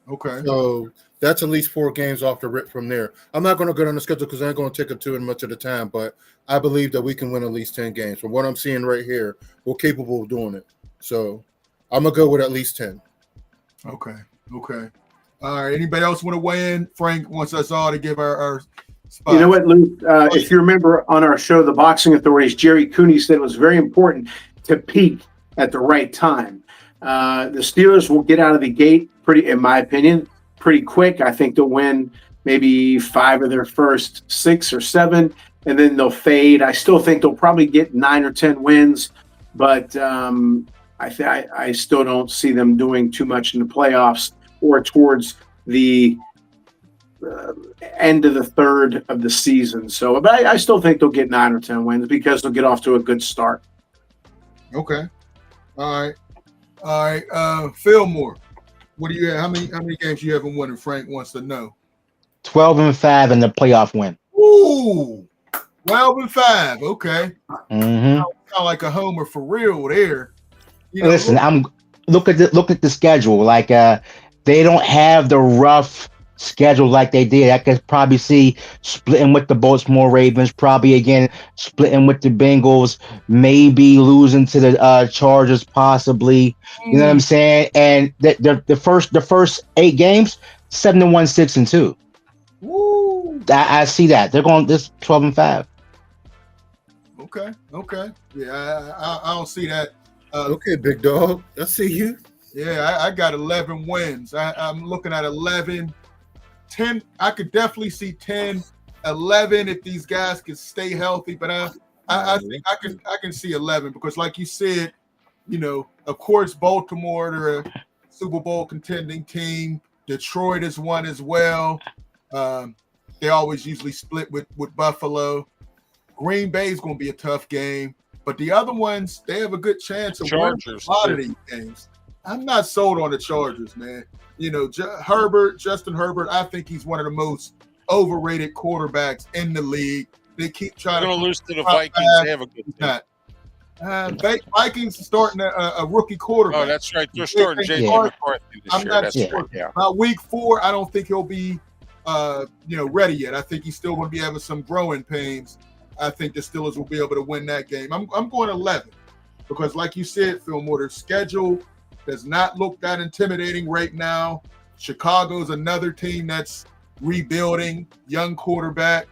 Okay. So that's at least 4 games off the rip from there. I'm not going to go down the schedule because I ain't going to take up too much of the time, but I believe that we can win at least 10 games. From what I'm seeing right here, we're capable of doing it. So I'm going to go with at least 10. Okay. All right. Anybody else want to weigh in? Frank wants us all to give our spot. You know what, Luke? If you remember on our show, The Boxing Authorities, Jerry Cooney said it was very important to peak at the right time. The Steelers will get out of the gate in my opinion, pretty quick. I think they'll win maybe 5 of their first 6 or 7, and then they'll fade. I still think they'll probably get 9 or 10 wins, but I still don't see them doing too much in the playoffs or towards the end of the third of the season. So, but I still think they'll get 9 or 10 wins because they'll get off to a good start. Okay. All right. Fillmore, what do you have? How many games you haven't won? And Frank wants to know. 12-5 in the playoff win. Ooh, 12-5. Okay. Mm-hmm. Kind of like a homer for real there. You know, listen, look at the schedule. Like they don't have the rough schedule like they did. I could probably see splitting with the Baltimore Ravens, probably again splitting with the Bengals, maybe losing to the Chargers, possibly. You know what I'm saying? And the first 8 games, 7-1, 6-2. Woo. I see that they're going this 12-5. Okay. Yeah, I don't see that. Okay, big dog. I see you. Yeah, I got 11 wins. I'm looking at 11. 10, I could definitely see 10, 11 if these guys can stay healthy. But I think I can see 11 because, like you said, you know, of course, Baltimore, they're a Super Bowl contending team. Detroit is one as well. They always usually split with Buffalo. Green Bay is going to be a tough game, but the other ones, they have a good chance of winning a lot of these games. I'm not sold on the Chargers, man. You know, Justin Herbert, I think he's one of the most overrated quarterbacks in the league. They keep trying to lose to the Vikings. They have a good team. Vikings starting a rookie quarterback. Oh, that's right. They're starting J.J. McCarthy this year. Not that's sure. right. Yeah. By week 4, I don't think he'll be, ready yet. I think he's still going to be having some growing pains. I think the Steelers will be able to win that game. I'm going 11 because, like you said, Fillmore, their schedule does not look that intimidating right now. Chicago's another team that's rebuilding, young quarterback.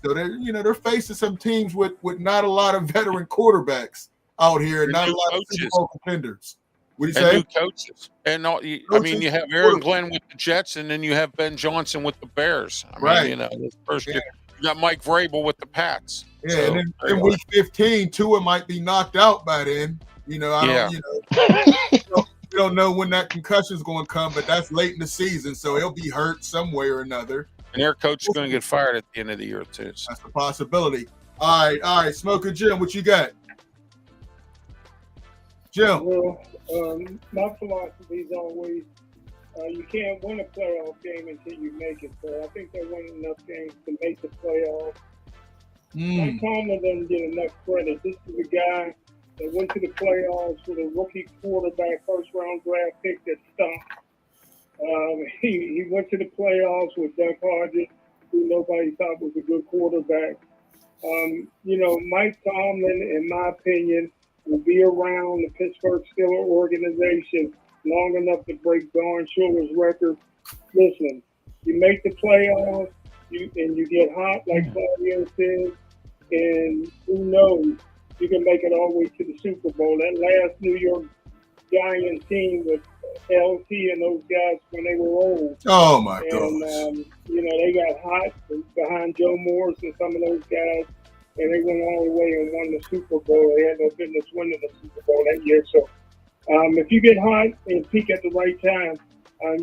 So they're facing some teams with not a lot of veteran quarterbacks out here, not a lot of Super Bowl contenders. What do you say? New coaches. And you have Aaron Glenn with the Jets, and then you have Ben Johnson with the Bears. This first year. You got Mike Vrabel with the Pats. Yeah, so, and then in week 15, Tua might be knocked out by then. We don't know when that concussion is going to come, but that's late in the season, so he'll be hurt some way or another. And their coach is going to get fired at the end of the year, too. So. That's a possibility. All right. Smoker Jim, what you got? Jim. Well, my philosophy is always you can't win a playoff game until you make it. So I think they're winning enough games to make the playoffs. Mike Tomlin doesn't get enough credit. This is a guy that went to the playoffs with a rookie quarterback, first-round draft pick that stunk. He went to the playoffs with Doug Hodges, who nobody thought was a good quarterback. Mike Tomlin, in my opinion, will be around the Pittsburgh Steelers organization long enough to break Don Shula's record. Listen, you make the playoffs, and you get hot, like Claudio said, and who knows, you can make it all the way to the Super Bowl. That last New York Giants team with LT and those guys when they were old. Oh, my gosh. They got hot behind Joe Morris and some of those guys, and they went all the way and won the Super Bowl. They had no business winning the Super Bowl that year. So if you get hot and peak at the right time,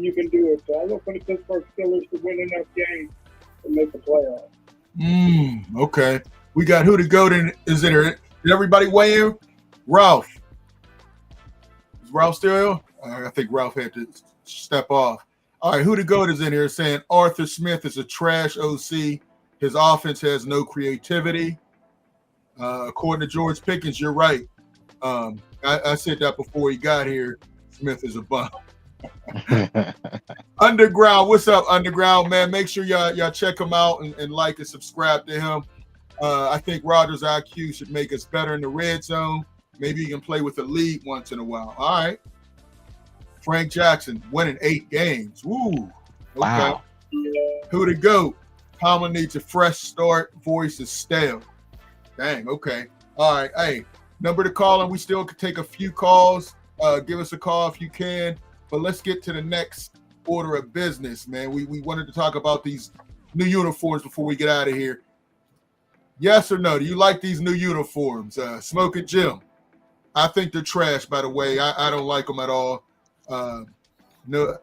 you can do it. So I look for the Pittsburgh Steelers to win enough games to make the playoffs. Okay. We got who to go to. Is it? Did everybody weigh in? Ralph. Is Ralph still here? I think Ralph had to step off. All right, who the GOAT is in here saying Arthur Smith is a trash OC. His offense has no creativity. According to George Pickens, you're right. I said that before he got here. Smith is a bum. Underground, what's up, Underground, man? Make sure y'all check him out and like and subscribe to him. I think Rodgers' IQ should make us better in the red zone. Maybe he can play with the lead once in a while. All right. Frank Jackson winning 8 games. Woo. Okay. Wow. Who to go? Tomlin needs a fresh start. Voice is stale. Dang. Okay. All right. Hey, number to call, and we still could take a few calls. Give us a call if you can. But let's get to the next order of business, man. We wanted to talk about these new uniforms before we get out of here. Yes or no? Do you like these new uniforms? Smoking Jim. I think they're trash, by the way. I don't like them at all. No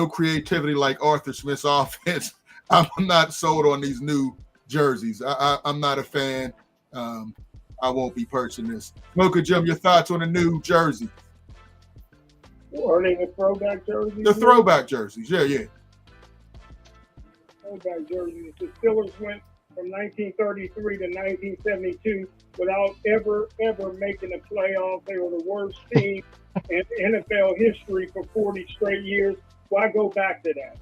creativity like Arthur Smith's offense. I'm not sold on these new jerseys. I'm not a fan. I won't be purchasing this. Smoker Jim, your thoughts on the new jersey? Are they the throwback jerseys? The throwback jerseys, yeah. Throwback jerseys. The Steelers went from 1933 to 1972 without ever making the playoffs. They were the worst team in NFL history for 40 straight years. Why go back to that?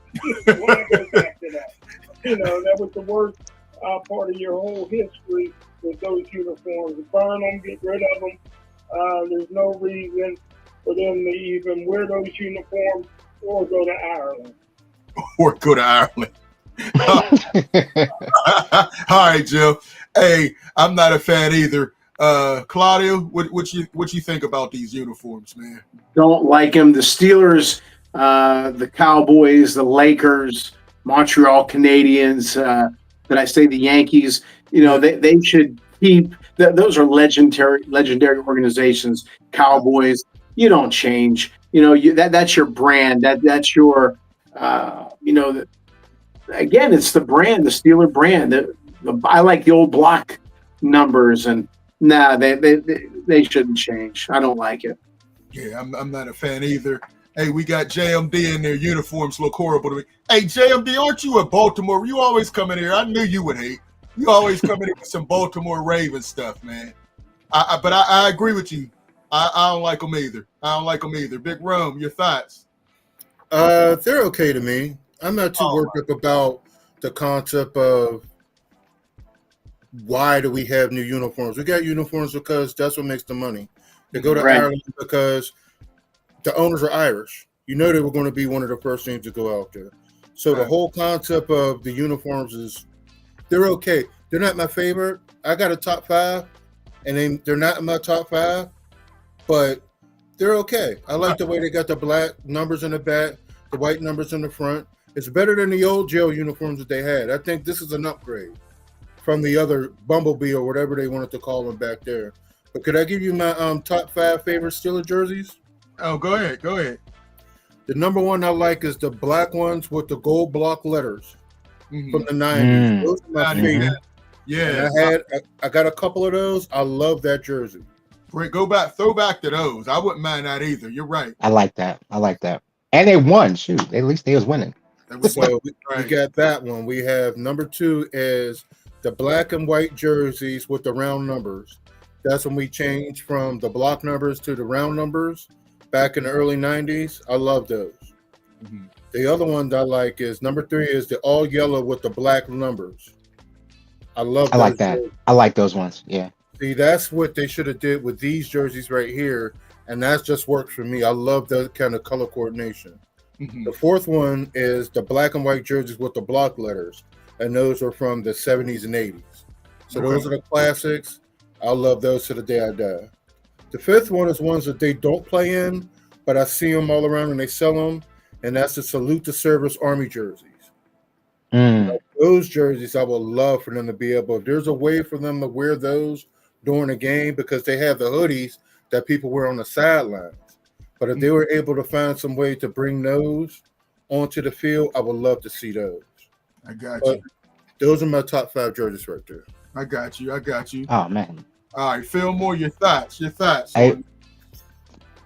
Why go back to that? That was the worst part of your whole history with those uniforms. Burn them, get rid of them. There's no reason for them to even wear those uniforms or go to Ireland. All right, Jim. Hey, I'm not a fan either. Claudio, what you think about these uniforms, man? Don't like them. The Steelers, the Cowboys, the Lakers, Montreal Canadiens, did I say the Yankees? They should keep those are legendary organizations. Cowboys, you don't change. That's your brand. That's your again, it's the brand, the Steeler brand. I like the old block numbers, and they shouldn't change. I don't like it. Yeah, I'm not a fan either. Hey, we got JMD in their uniforms look horrible to me. Hey, JMD, aren't you a Baltimore? You always come in here. I knew you would hate. You always come in here with some Baltimore Ravens stuff, man. But I agree with you. I don't like them either. Big Rome, your thoughts? They're okay to me. I'm not too worked up about the concept of why do we have new uniforms. We got uniforms because that's what makes the money. They go to Ireland because the owners are Irish. They were going to be one of the first teams to go out there. So the whole concept of the uniforms is they're okay. They're not my favorite. I got a top 5, and they're not in my top 5, but they're okay. I like the way they got the black numbers in the back, the white numbers in the front. It's better than the old jail uniforms that they had. I think this is an upgrade from the other Bumblebee or whatever they wanted to call them back there. But could I give you my top 5 favorite Steelers jerseys? Oh, go ahead. The number one I like is the black ones with the gold block letters from the 90s. Those are my favorite. Yeah. I got a couple of those. I love that jersey. Throw back to those. I wouldn't mind that either. You're right. I like that. And they won. Shoot, at least they was winning. So we got that one. We have number 2 is the black and white jerseys with the round numbers. That's when we changed from the block numbers to the round numbers back in the early 90s. I love those. Mm-hmm. The other one that I like is number 3 is the all yellow with the black numbers. I like that. Jerseys. I like those ones. Yeah. See, that's what they should have did with these jerseys right here, and that just works for me. I love that kind of color coordination. Mm-hmm. The 4th one is the black and white jerseys with the block letters, and those are from the 70s and 80s. So those are the classics. I love those to the day I die. The 5th one is ones that they don't play in, but I see them all around and they sell them, and that's the Salute to Service Army jerseys. Those jerseys I would love for them to be able, if there's a way for them to wear those during a game, because they have the hoodies that people wear on the sidelines. But if they were able to find some way to bring those onto the field, I would love to see those. I got you. Those are my top 5 jerseys right there. I got you. Oh, man. All right, Phil Moore, your thoughts.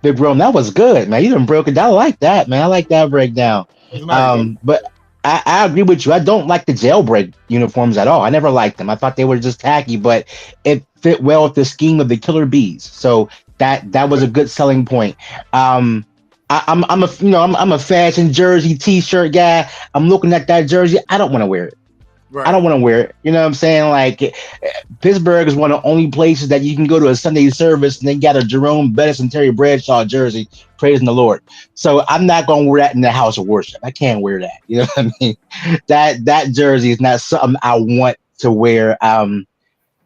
Big Bro, that was good, man. You done broke it down. I like that, man. I like that breakdown. It's nice. But I agree with you. I don't like the jailbreak uniforms at all. I never liked them. I thought they were just tacky, but it fit well with the scheme of the Killer Bees. So that was a good selling point. I'm a fashion jersey T-shirt guy. I'm looking at that jersey. I don't want to wear it. Right. I don't want to wear it. You know what I'm saying? Like, Pittsburgh is one of the only places that you can go to a Sunday service and they got a Jerome Bettis and Terry Bradshaw jersey, praising the Lord. So I'm not going to wear that in the house of worship. I can't wear that. You know what I mean? That jersey is not something I want to wear.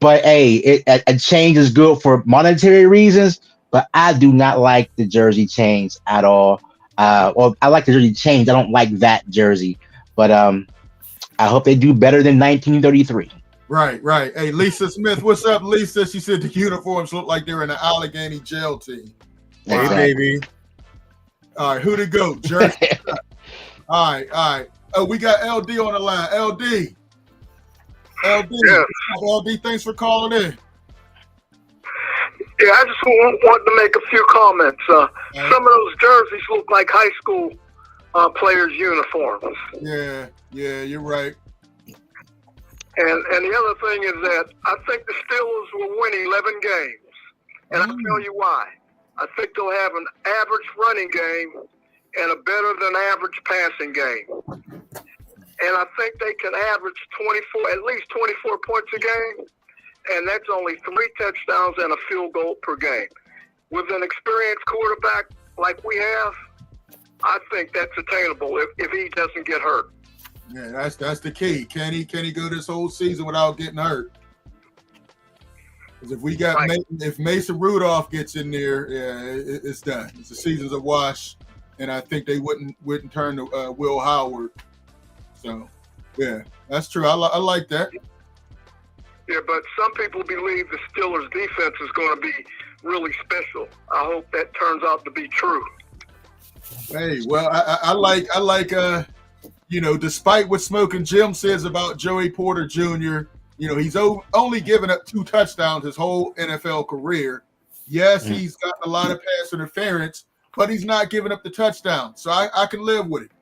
But hey, a change is good for monetary reasons. But I do not like the jersey change at all. Well, I like the jersey change. I don't like that jersey. But I hope they do better than 1933. Right. Hey, Lisa Smith, what's up, Lisa? She said the uniforms look like they're in an Allegheny jail team. Hey, Exactly. baby. All right, who to go? Jersey. All right. Oh, we got LD on the line. LD. Yes. LD, thanks for calling in. Yeah, I just want to make a few comments. Some of those jerseys look like high school players' uniforms. Yeah, you're right. And the other thing is that I think the Steelers will win 11 games. And I'll tell you why. I think they'll have an average running game and a better than average passing game. And I think they can average at least 24 points a game. And that's only 3 touchdowns and a field goal per game. With an experienced quarterback like we have, I think that's attainable if he doesn't get hurt. Yeah, that's the key. Can he go this whole season without getting hurt? Because if we got if Mason Rudolph gets in there, yeah, it's done. It's the season's a wash, and I think they wouldn't turn to Will Howard. So, yeah, that's true. I like that. Yeah, but some people believe the Steelers' defense is going to be really special. I hope that turns out to be true. Hey, well, I like despite what Smoking Jim says about Joey Porter Jr., he's only given up 2 touchdowns his whole NFL career. Yes, he's gotten a lot of pass interference, but he's not giving up the touchdown. So I can live with it.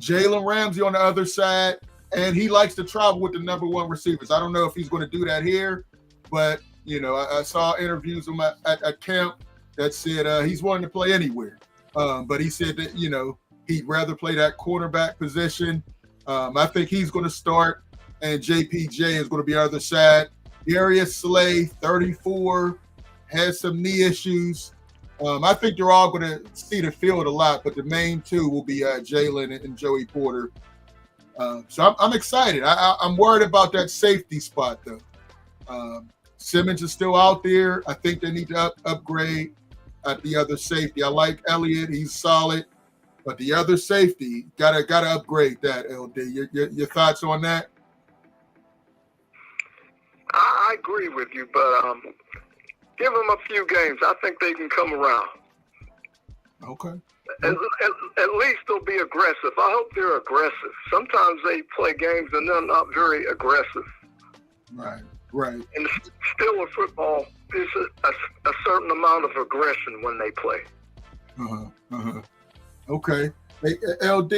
Jalen Ramsey on the other side, and he likes to travel with the number 1 receivers. I don't know if he's going to do that here, but, I saw interviews with him at camp that said he's willing to play anywhere. But he said that, he'd rather play that cornerback position. I think he's going to start, and JPJ is going to be on the other side. Darius Slay, 34, has some knee issues. I think they're all going to see the field a lot, but the main 2 will be Jalen and Joey Porter. So I'm excited. I'm worried about that safety spot, though. Simmons is still out there. I think they need to upgrade at the other safety. I like Elliott. He's solid. But the other safety, gotta upgrade that, LD. Your thoughts on that? I agree with you, but give them a few games. I think they can come around. Okay. At least they'll be aggressive. I hope they're aggressive. Sometimes they play games and they're not very aggressive. Right. And Steeler football is a certain amount of aggression when they play. Okay. Hey, LD,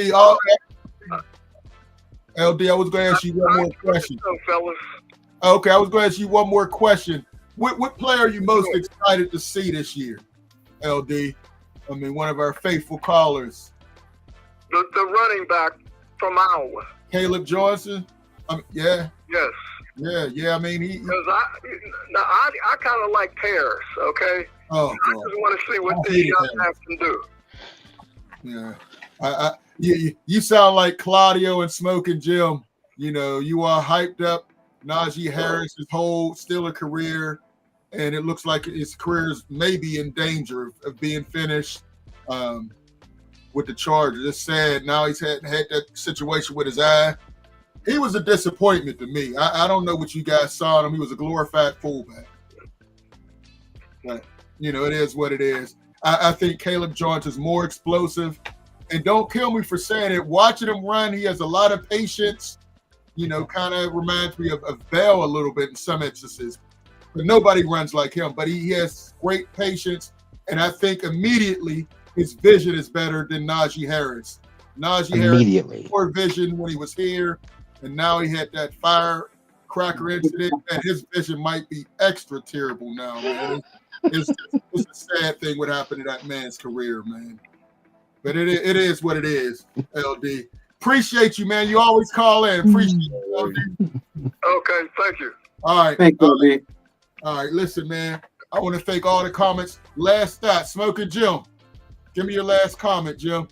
LD, I was going to ask you one more question. Fellas. Okay, I was going to ask you one more question. What player are you most excited to see this year, LD? I mean, one of our faithful callers. The running back from Iowa. Caleb Johnson? Yeah. Yes. Yeah. I mean, because I kind of like Paris. Okay. Oh, I just want to see what these young guys can do. Yeah. You sound like Claudio and Smoking Jim. You are hyped up Najee Harris' whole Steeler career, and it looks like his career is maybe in danger of being finished with the Chargers. It's sad. Now he's had that situation with his eye. He was a disappointment to me. I don't know what you guys saw in him. He was a glorified fullback. But, it is what it is. I think Caleb Johnson is more explosive. And don't kill me for saying it. Watching him run, he has a lot of patience. Kind of reminds me of Bell a little bit in some instances. But nobody runs like him. But he has great patience, And I think immediately his vision is better than Najee Harris. Najee Immediately. Harris, poor vision when he was here, and now he had that firecracker incident, and his vision might be extra terrible now, man. It's a sad thing what happened to that man's career, man. But it is what it is, LD. Appreciate you, man. You always call in. Appreciate you, LD. Okay, thank you. All right. Thank you, LD. All right, listen, man. I want to thank all the comments. Last thought, Smoking Jim. Give me your last comment, Jim.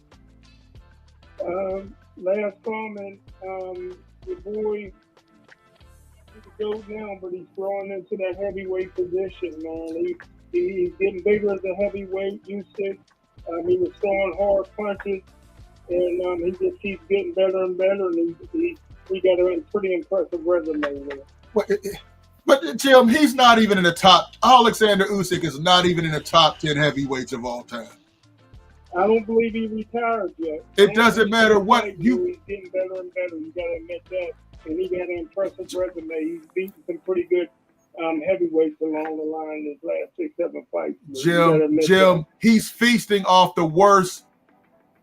Last comment, your boy, he's a GOAT now, but he's growing into that heavyweight position, man. He's getting bigger as a heavyweight. USYK, he was throwing hard punches, and he just keeps getting better and better, and he got a pretty impressive resume there. But Jim, he's not even in the top. Oleksandr Usyk is not even in the top 10 heavyweights of all time. I don't believe he retired yet. It doesn't matter what you. He's getting better and better. You got to admit that. And he got an impressive resume. He's beaten some pretty good heavyweights along the line in his last 6-7 fights. Jim, he's feasting off the worst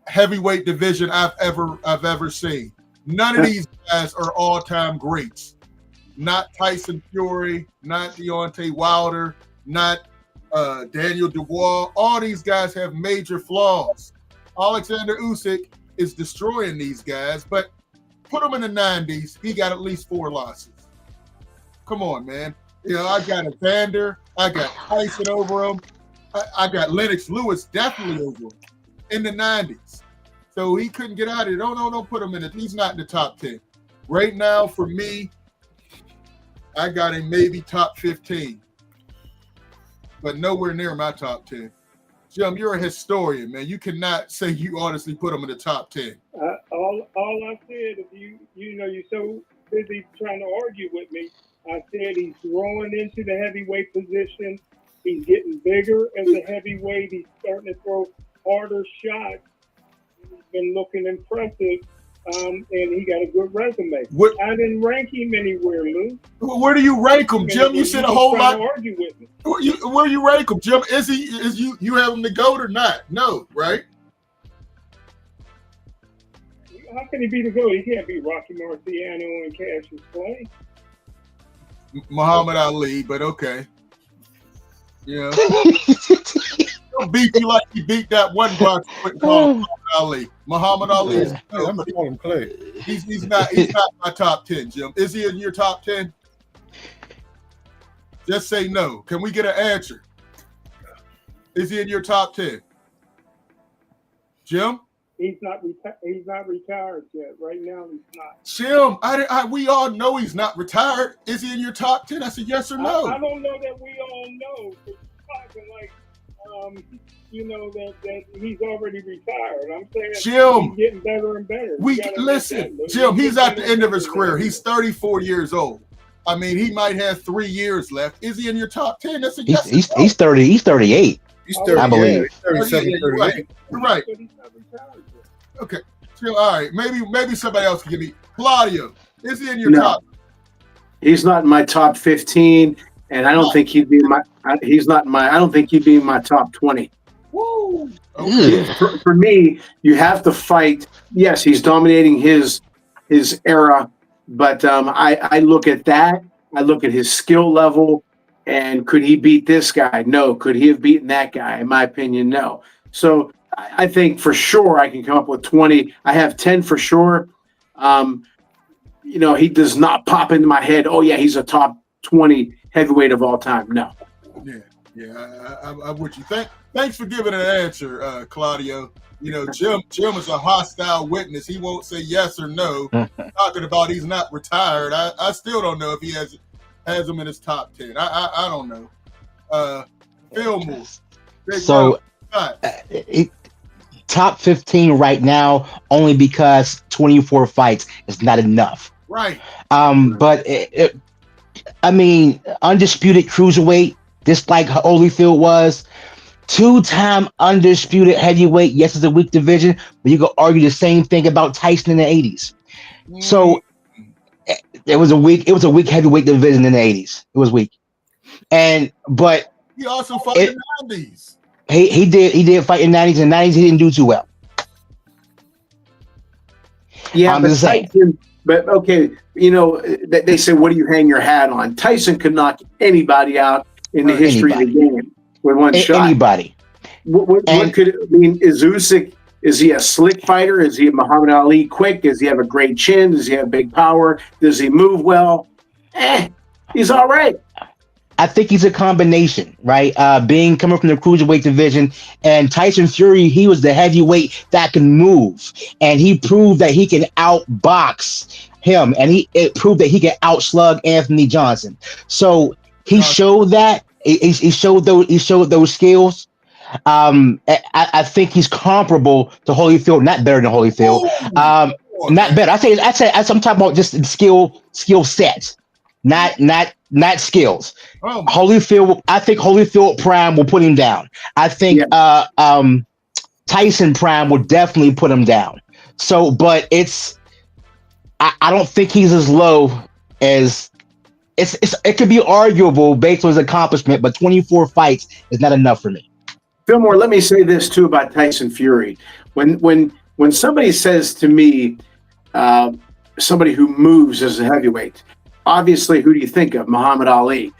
heavyweight division I've ever seen. None of these guys are all-time greats. Not Tyson Fury, not Deontay Wilder, not Daniel Dubois. All these guys have major flaws. Oleksandr Usyk is destroying these guys, but put him in the 90s, he got at least 4 losses. Come on, man. You know, I got Evander, I got Tyson over him, I got Lennox Lewis definitely over him in the 90s. So he couldn't get out of it. Don't put him in it. He's not in the top 10. Right now, for me, I got him maybe top 15, but nowhere near my top 10. Jim, you're a historian, man. You cannot say you honestly put him in the top 10. All I said, if you're so busy trying to argue with me, I said he's growing into the heavyweight position. He's getting bigger as a heavyweight. He's starting to throw harder shots. He's been looking impressive. And he got a good resume. I didn't rank him anywhere, Lou. Where do you rank him, Jim? You said a whole lot. Argue with me. Where do you rank him, Jim? Is you have him the GOAT or not? No, right? How can he be the GOAT? He can't be Rocky Marciano and Cassius Clay. Muhammad Ali, but okay. Yeah. He'll beat you like he beat that one boxer called Muhammad Ali. Muhammad Ali is I'm gonna call him Clay. He's not my top 10, Jim. Is he in your top 10? Just say no. Can we get an answer? Is he in your top 10? Jim? He's not retired yet. Right now, he's not. Jim, we all know he's not retired. Is he in your top 10? I said yes or no. I don't know that we all know. It's talking like, that he's already retired. I'm saying Jim, he's getting better and better. Jim, he's at the end of his career. He's 34 years old. I mean, he might have 3 years left. Is he in your top 10? That's a yes. He's 30. He's 38. He's 38. I believe. 37, 38. You're right. Okay. So, all right. Maybe somebody else can give me. Claudio, is he in your top? He's not in my top 15, and I don't think he'd be in my. I don't think he'd be in my top 20. Woo. Okay. For me, you have to fight. Yes, he's dominating his era, but I look at that. I look at his skill level, and could he beat this guy? No. Could he have beaten that guy? In my opinion, no. So I think for sure I can come up with 20. I have 10 for sure. He does not pop into my head. Oh yeah, he's a top 20 heavyweight of all time. No. Yeah. I'm with you. Thanks for giving an answer, Claudio. Jim is a hostile witness. He won't say yes or no. Talking about he's not retired. I still don't know if he has him in his top 10. I don't know. Fillmore. So top 15 right now, only because 24 fights is not enough. Right. But undisputed cruiserweight, just like Holyfield was. 2-time undisputed heavyweight. Yes, it's a weak division, but you could argue the same thing about Tyson in the 80s. So it was a weak heavyweight division in the 80s. It was weak. But he also fought in the 90s. He did fight in '90s. In '90s, he didn't do too well. Yeah, I'm but just saying. Tyson. But okay, they say, what do you hang your hat on? Tyson could knock anybody out in the history of the game with one shot. Anybody. What could I mean? Is Usyk? Is he a slick fighter? Is he a Muhammad Ali quick? Does he have a great chin? Does he have big power? Does he move well? He's all right. I think he's a combination, right? Coming from the cruiserweight division, and Tyson Fury, he was the heavyweight that can move, and he proved that he can outbox him, and it proved that he can outslug Anthony Johnson. So he showed that he showed those skills. I think he's comparable to Holyfield, not better than Holyfield. Not better. I say I'm talking about just skill sets, not skills. Holyfield, I think Holyfield Prime will put him down. I think Tyson Prime will definitely put him down. So, but I don't think he's as low as it could be arguable based on his accomplishment, but 24 fights is not enough for me. Fillmore, let me say this too about Tyson Fury. When somebody says to me, somebody who moves as a heavyweight, obviously, who do you think of? Muhammad Ali.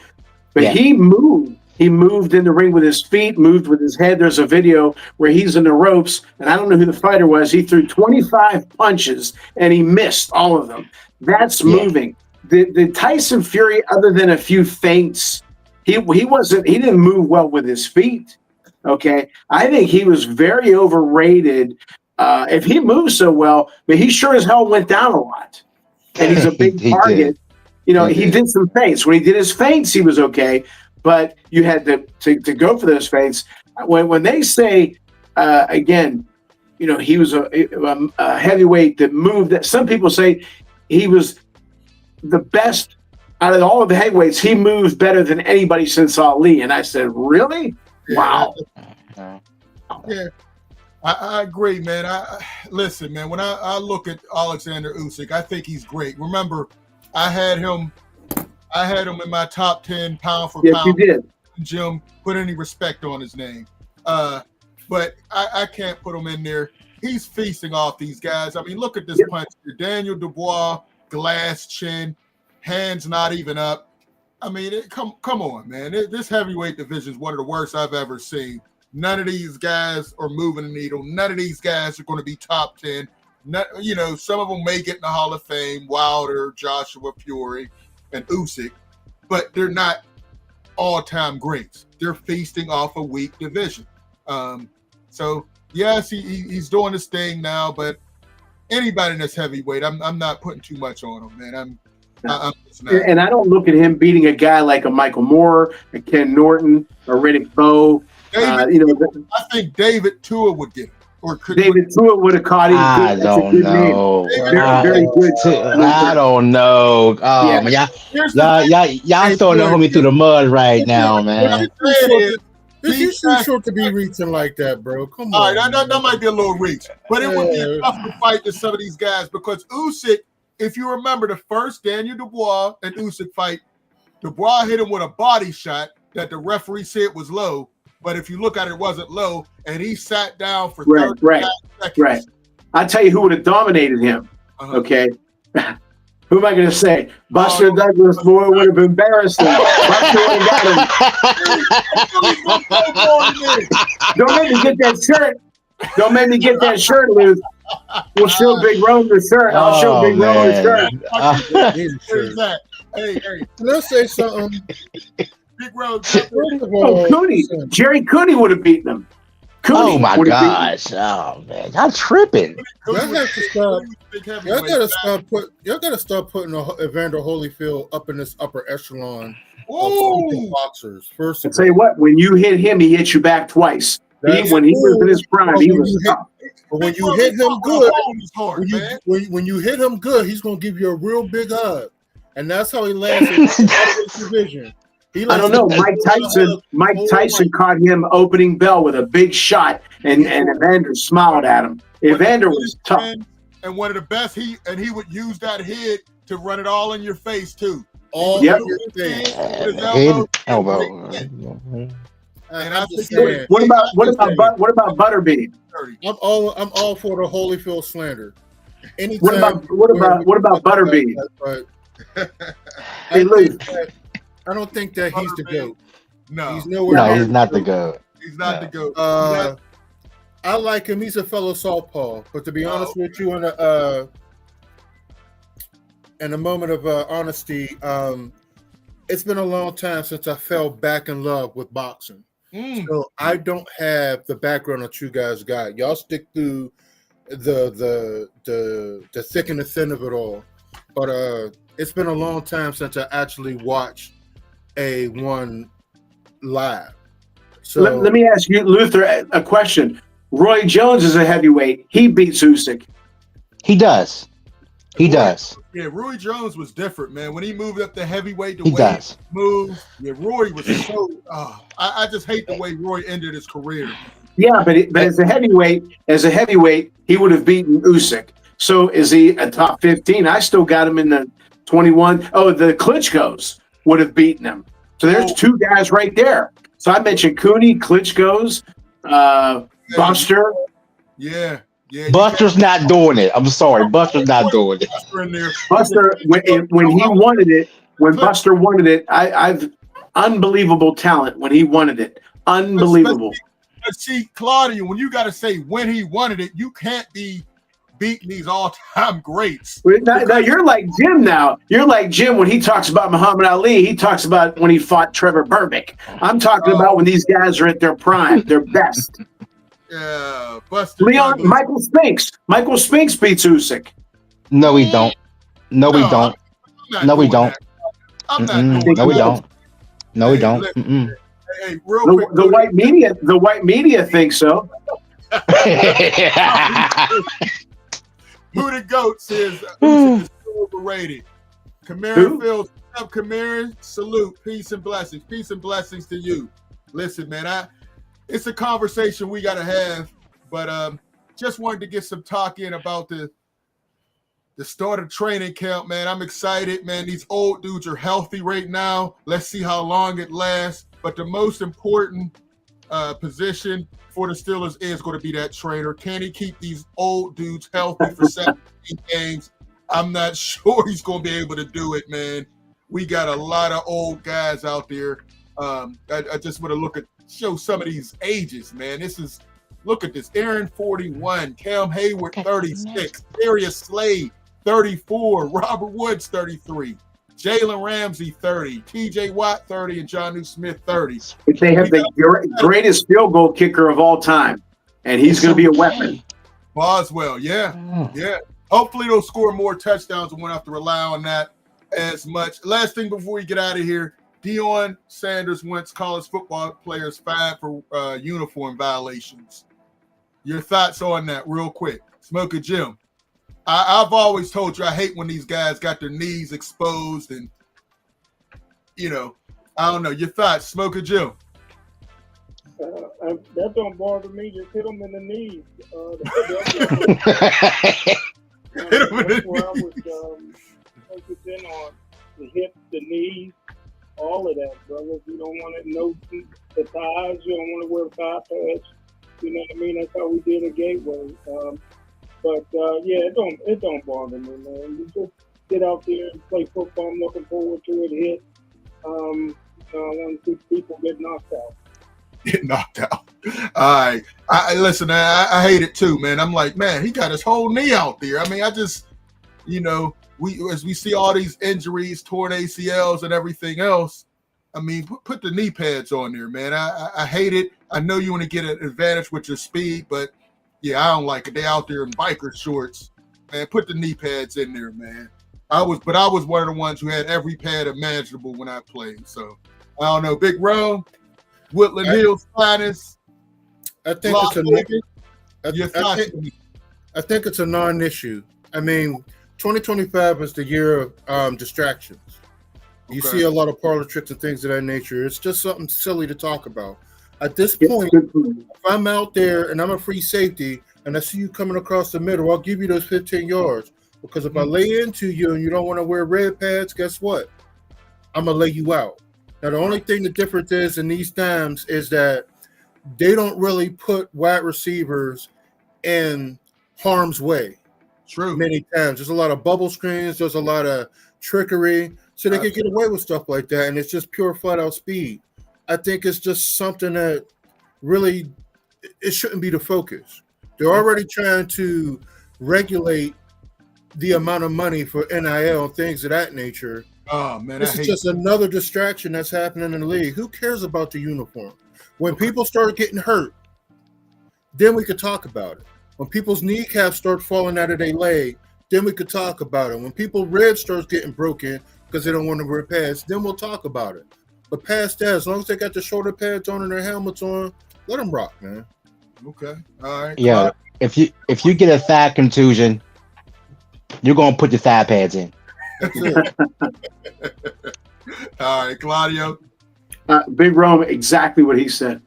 But he moved. He moved in the ring with his feet, moved with his head. There's a video where he's in the ropes, and I don't know who the fighter was. He threw 25 punches, and he missed all of them. That's moving. The Tyson Fury, other than a few feints, he didn't move well with his feet. Okay, I think he was very overrated. If he moves so well, but he sure as hell went down a lot, and he's a big target. He did some feints. When he did his feints, he was okay, but you had to go for those feints. When they say again, he was a heavyweight that moved. That some people say he was the best out of all of the heavyweights. He moved better than anybody since Ali, and I said, really? Wow. Yeah, I agree, man. Listen, man. When I look at Oleksandr Usyk, I think he's great. Remember, I had him in my top 10 pound for pound. You did. Jim, put any respect on his name. But I can't put him in there. He's feasting off these guys. I mean, look at this punch here. Daniel Dubois, glass chin, hands not even up. I mean, come on, man. This heavyweight division is one of the worst I've ever seen. None of these guys are moving the needle. None of these guys are going to be top 10. Some of them may get in the Hall of Fame, Wilder, Joshua Fury, and Usyk, but they're not all-time greats. They're feasting off a weak division. So, yes, he's doing his thing now, but anybody that's heavyweight, I'm not putting too much on him, man. And I don't look at him beating a guy like a Michael Moore, a Ken Norton, a Riddick Bowe. I think David Tua would get him. David Tua would have caught him. I don't know. Very good. I don't know. Oh, man, y'all throwing the homie through the mud right now, man. He's too short to be reaching like that, bro. Come on. All right, that might be a little reach, but it would be tough to fight to some of these guys because Usyk, if you remember the first Daniel Dubois and Usyk fight, Dubois hit him with a body shot that the referee said was low. But if you look at it, it wasn't low, and he sat down for 30 seconds. Right. I'll tell you who would have dominated him. Okay. Who am I going to say? Buster Douglas, boy, would have embarrassed him. Buster would have got him. Don't make me get that shirt. Don't make me get that shirt loose. We'll show Big Rome the shirt. I'll show Big Rome the shirt. Hey. Let's say something. Big Road. Cooney. Jerry Cooney would have beaten him. Oh my gosh! Oh man, y'all tripping. Y'all have to stop. Y'all gotta stop putting Evander Holyfield up in this upper echelon of boxers. First, I'll tell you what. When you hit him, he hit you back twice. When he was in his prime, he was tough. But when you hit him good, when you hit him good, he's gonna give you a real big hug, and that's how he lands in this division. I don't know. Mike Tyson caught him opening bell with a big shot, and Evander smiled at him. Evander was tough. And one of the best, he would use that head to run it all in your face, too. Yep. His elbow. And I'm I just think saying. What about Butterbean? I'm all for the Holyfield slander. What Anytime. about Butterbean? But Hey, Lou. I don't think that he's the GOAT. No, He's nowhere No, near he's the not the GOAT. GOAT. he's not the GOAT. I like him. He's a fellow southpaw. But to be honest with you, in a moment of honesty, it's been a long time since I fell back in love with boxing. So I don't have the background that you guys got. Y'all stick through the thick and the thin of it all. But it's been a long time since I actually watched one live. So Let me ask you, Luther, a question. Roy Jones is a heavyweight. He beats Usyk. He does. He does. Yeah, Roy Jones was different, man. When he moved up to heavyweight, the He way does. he moved, yeah, Roy was so. I just hate the way Roy ended his career. Yeah, but as a heavyweight, he would have beaten Usyk. So is he a top 15? I still got him in the 21. Oh, the Klitschko's would have beaten him. So there's two guys right there. So I mentioned Cooney, Klitschko's, Buster. Yeah. Buster's not doing it. I'm sorry, Buster's not doing it. Buster, when he wanted it, when Buster wanted it, I've unbelievable talent when he wanted it. Unbelievable. But see, Claudia, when you got to say when he wanted it, you can't be beating these all-time greats. Now you're like Jim now. You're like Jim when he talks about Muhammad Ali. He talks about when he fought Trevor Berbick. I'm talking about when these guys are at their prime, their best. Yeah, Buster. Michael Spinks. Michael Spinks beats Usyk. No, we don't. No, we don't. No, we don't. I'm not doing No, we that. don't. No, we don't. Hey, real quick. The white media thinks so. Who the GOAT says Usyk is still overrated. Kamara Fields, up Kamara, salute, peace and blessings. Peace and blessings to you. Listen, man, it's a conversation we got to have, but just wanted to get some talk in about the start of training camp, man. I'm excited, man. These old dudes are healthy right now. Let's see how long it lasts. But the most important position for the Steelers is going to be that trainer. Can he keep these old dudes healthy for 17 games? I'm not sure he's going to be able to do it, man. We got a lot of old guys out there. I just want to show some of these ages, man. Look at this. Aaron, 41. Cam Hayward, 36. Darius Slade, 34. Robert Woods, 33. Jalen Ramsey, 30. T.J. Watt, 30. And Jonnu Smith, 30. They have the greatest field goal kicker of all time, and he's going to be a weapon. Boswell, yeah. Hopefully they'll score more touchdowns and won't have to rely on that as much. Last thing before we get out of here, Deion Sanders wants college football players fined for uniform violations. Your thoughts on that real quick. Smoker Jim. I've always told you I hate when these guys got their knees exposed and, I don't know. Your thoughts, Smoker Jim. That don't bother me. Just hit them in the knees. That's where I was focusing on the hips, the knees, all of that, brother. You don't want to know the thighs. You don't want to wear thigh pads. You know what I mean? That's how we did at Gateway. It don't bother me, man. You just get out there and play football. I'm looking forward to it. Hit. I want to see people get knocked out. Get knocked out. All right. Listen, I hate it too, man. I'm like, man, he got his whole knee out there. I mean, I just, as we see all these injuries, torn ACLs and everything else, I mean, put the knee pads on there, man. I hate it. I know you want to get an advantage with your speed, but yeah, I don't like it. They out there in biker shorts, man. Put the knee pads in there, man. I was one of the ones who had every pad imaginable when I played. So I don't know. Big Rome, Woodland Hills finest. I think it's a non-issue. I mean, 2025 is the year of distractions. You see a lot of parlor tricks and things of that nature. It's just something silly to talk about. At this point, if I'm out there and I'm a free safety and I see you coming across the middle, I'll give you those 15 yards. Because if I lay into you and you don't want to wear red pads, guess what? I'm going to lay you out. Now, the only thing the difference is in these times is that they don't really put wide receivers in harm's way. True. Many times. There's a lot of bubble screens. There's a lot of trickery. So they can get away with stuff like that. And it's just pure flat out speed. I think it's just something that really, it shouldn't be the focus. They're already trying to regulate the amount of money for NIL and things of that nature. Oh, man. This is just another distraction that's happening in the league. Who cares about the uniform? When people start getting hurt, then we could talk about it. When people's kneecaps start falling out of their leg, then we could talk about it. When people's ribs starts getting broken because they don't want to wear pads, then we'll talk about it. But past that, as long as they got the shoulder pads on and their helmets on, let them rock, man. Okay. All right. Yeah. If you get a thigh contusion, you're gonna put your thigh pads in. That's it. All right, Claudio. Big Rome, exactly what he said.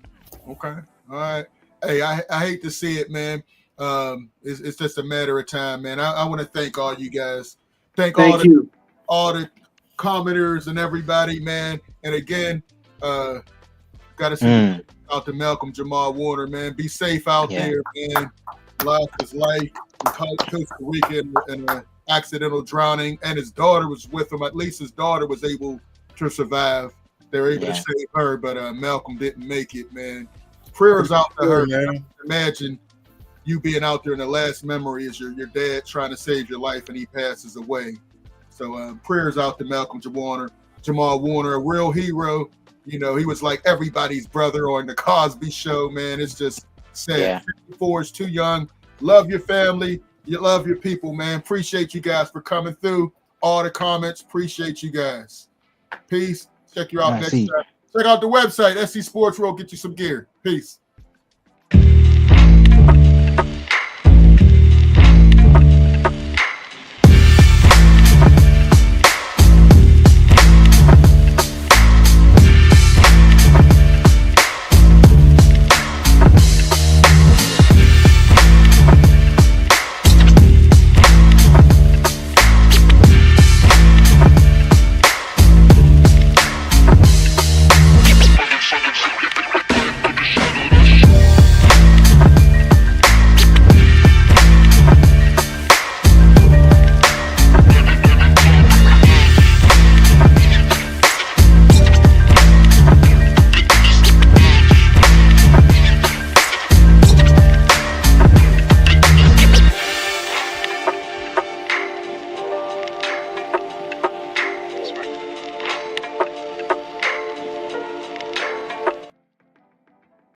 Okay. All right. Hey, I hate to see it, man. It's just a matter of time, man. I want to thank all you guys. Thank you. all the commenters and everybody, man. And again, got to say out to Malcolm Jamal Warner, man. Be safe out there, man. Life is life. Costa Rica in an accidental drowning, and his daughter was with him. At least his daughter was able to survive. They were able to save her, but Malcolm didn't make it, man. Prayers out to her, man. Imagine you being out there and the last memory is your dad trying to save your life and he passes away. So prayers out to Malcolm Jamal Warner, a real hero. You know, he was like everybody's brother on the Cosby Show, man. It's just sad. Yeah. 54 is too young. Love your family. You love your people, man. Appreciate you guys for coming through. All the comments. Appreciate you guys. Peace. Check you out next time. Check out the website, SC Sports World. Get you some gear. Peace.